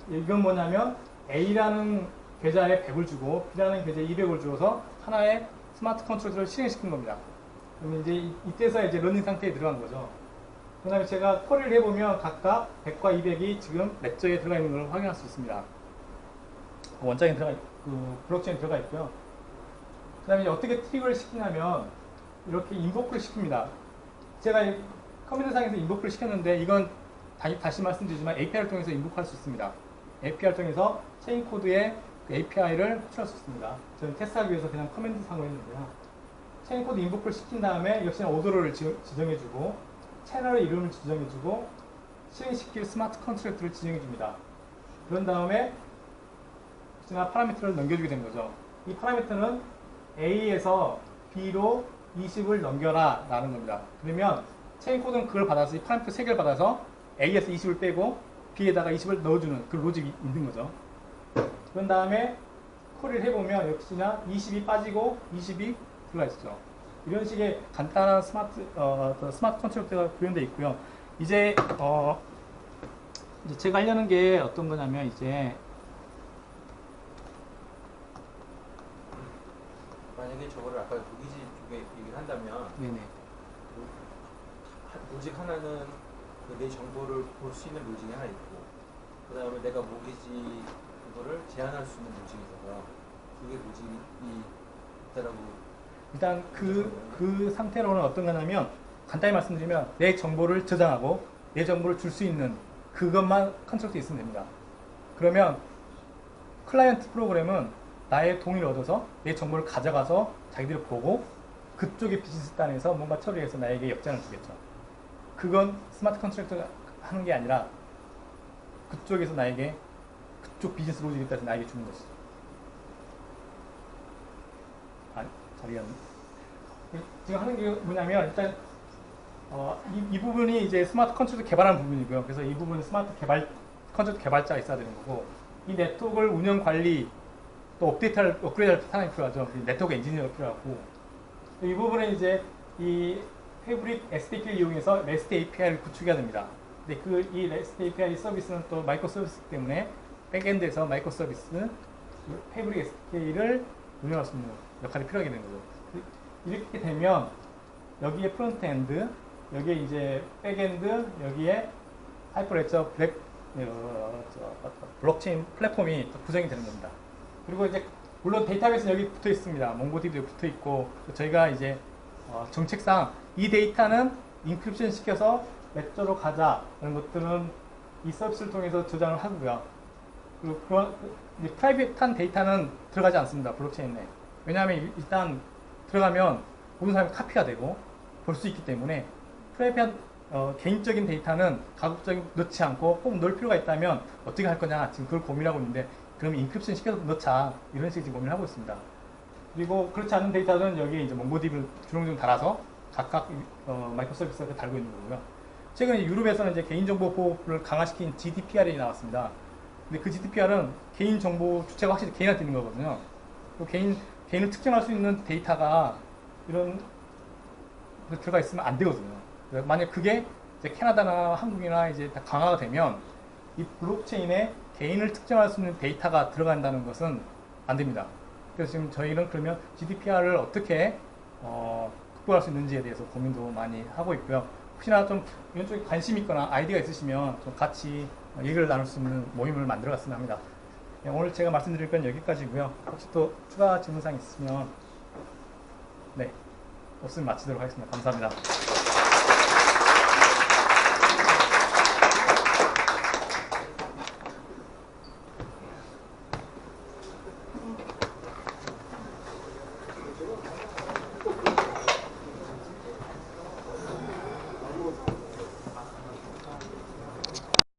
이건 뭐냐면 A라는 계좌에 100을 주고 B라는 계좌에 200을 주어서 하나의 스마트 컨트롤을 실행시킨 겁니다. 그러면 이제 이때서 이제 러닝 상태에 들어간 거죠. 그 다음에 제가 쿼리를 해보면 각각 100과 200이 지금 렉저에 들어가 있는 걸 확인할 수 있습니다. 원장에 블록체인에 들어가 있고요. 그 다음에 어떻게 트리거를 시키냐면 이렇게 인보크를 시킵니다. 제가 커맨드상에서 인보크를 시켰는데 이건 다시 말씀드리지만 API를 통해서 인보크할 수 있습니다. API를 통해서 체인 코드의 그 API를 호출할 수 있습니다. 저는 테스트하기 위해서 그냥 커맨드상으로 했는데요. 체인 코드 인보크를 시킨 다음에 역시나 오더러를 지정해주고 채널의 이름을 지정해주고 실행시킬 스마트 컨트랙트를 지정해줍니다. 그런 다음에 역시나 파라미터를 넘겨주게 된 거죠. 이 파라미터는 A에서 B로 20을 넘겨라 라는 겁니다. 그러면 체인 코드는 그걸 받아서 이 파라미터 3개를 받아서 A에서 20을 빼고 B에다가 20을 넣어주는 그 로직이 있는 거죠. 그런 다음에 쿼리를 해보면 역시나 20이 빠지고 20이 들어가 있죠. 이런 식의 간단한 스마트 컨트롤가 구현되어 있고요. 이제 제가 하려는 게 어떤 거냐면 이제 만약에 저거를 아까 모기지 쪽에 얘기를 한다면 네네. 로직 하나는 내 정보를 볼 수 있는 로직이 하나 있고 그 다음에 내가 모기지 그거를 제한할 수 있는 로직이 있어서 그게 로직이 있다라고. 일단 그 상태로는 어떤 거냐면 간단히 말씀드리면 내 정보를 저장하고 내 정보를 줄 수 있는 그것만 컨트롤돼 있으면 됩니다. 그러면 클라이언트 프로그램은 나의 동의를 얻어서 내 정보를 가져가서 자기들이 보고 그쪽의 비즈니스 단에서 뭔가 처리해서 나에게 역장을 주겠죠. 그건 스마트 컨트랙트가 하는 게 아니라 그쪽에서 나에게 그쪽 비즈니스 로직에 따라서 나에게 주는 것이죠. 지금 하는 게 뭐냐면 일단 이 부분이 이제 스마트 컨트롤 개발하는 부분이고요. 그래서 이 부분은 스마트 컨트롤 개발자가 있어야 되는 거고 이 네트워크를 운영 관리 또 업그레이드할 사람이 필요하죠. 네트워크 엔지니어가 필요하고 이 부분은 이제 이 패브릭 SDK를 이용해서 REST API를 구축해야 됩니다. 근데 이 REST API 서비스는 또 마이크로 서비스 때문에 백엔드에서 마이크로 서비스 패브릭 SDK를 운영할 수 있는 역할이 필요하게 되는 거죠. 이렇게 되면 여기에 프론트엔드, 여기에 이제 백엔드, 여기에 하이퍼레저 블록체인 플랫폼이 구성이 되는 겁니다. 그리고 이제 물론 데이터베이스는 여기 붙어 있습니다. 몽고디비도 붙어 있고 저희가 이제 정책상 이 데이터는 인크립션 시켜서 렉저로 가자 이런 것들은 이 서비스를 통해서 저장을 하고요. 그리고 그런 프라이빗한 데이터는 들어가지 않습니다. 블록체인에. 왜냐하면 일단 들어가면 모든 사람이 카피가 되고 볼 수 있기 때문에 프라이빗한 개인적인 데이터는 가급적 넣지 않고 꼭 넣을 필요가 있다면 어떻게 할 거냐 지금 그걸 고민하고 있는데 그럼 인크립션 시켜서 넣자 이런 식으로 고민을 하고 있습니다. 그리고 그렇지 않은 데이터는 여기에 이제 몽고디비를 주렁주렁 달아서 각각 마이크로 서비스가 달고 있는 거고요. 최근에 유럽에서는 이제 개인정보 보호를 강화시킨 GDPR이 나왔습니다. 근데 그 GDPR은 개인정보 주체가 확실히 개인한테 있는 거거든요. 개인을 특정할 수 있는 데이터가 이런 들어가 있으면 안 되거든요. 만약 그게 이제 캐나다나 한국이나 이제 다 강화가 되면 이 블록체인에 개인을 특정할 수 있는 데이터가 들어간다는 것은 안 됩니다. 그래서 지금 저희는 그러면 GDPR을 어떻게 극복할 수 있는지에 대해서 고민도 많이 하고 있고요. 혹시나 좀 이런 쪽에 관심 있거나 아이디어가 있으시면 좀 같이 얘기를 나눌 수 있는 모임을 만들어 갔으면 합니다. 네, 오늘 제가 말씀드릴 건 여기까지고요. 혹시 또 추가 질문사항 있으면 네, 없으면 마치도록 하겠습니다. 감사합니다.